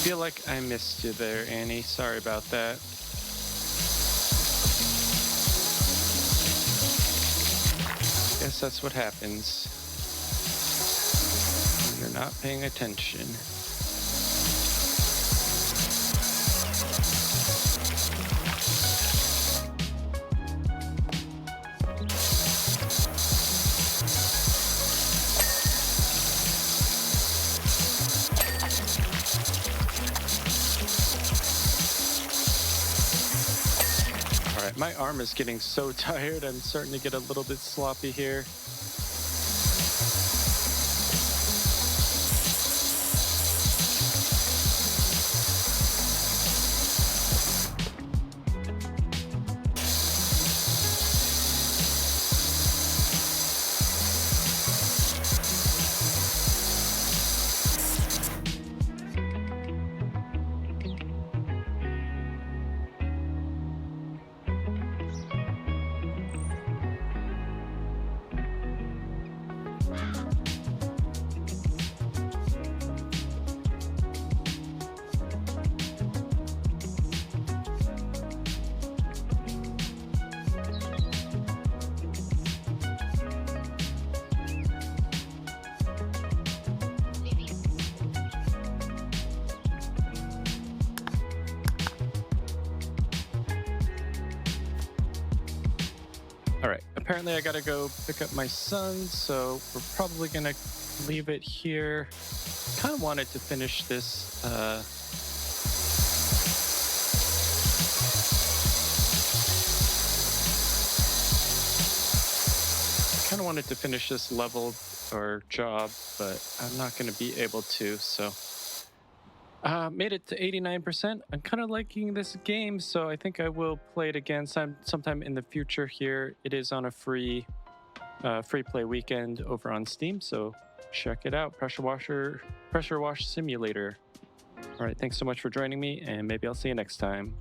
feel like I missed you there, Annie. Sorry about that. Guess that's what happens when you're not paying attention. right, my arm is getting so tired. I'm starting to get a little bit sloppy here. All right, apparently I gotta go pick up my son, so we're probably gonna leave it here. Kind of wanted to finish this level or job, but I'm not gonna be able to, so made it to 89%. I'm kind of liking this game, so I think I will play it again sometime in the future here. It is on a free play weekend over on Steam, so check it out. Pressure Wash Simulator. All right, thanks so much for joining me, and maybe I'll see you next time.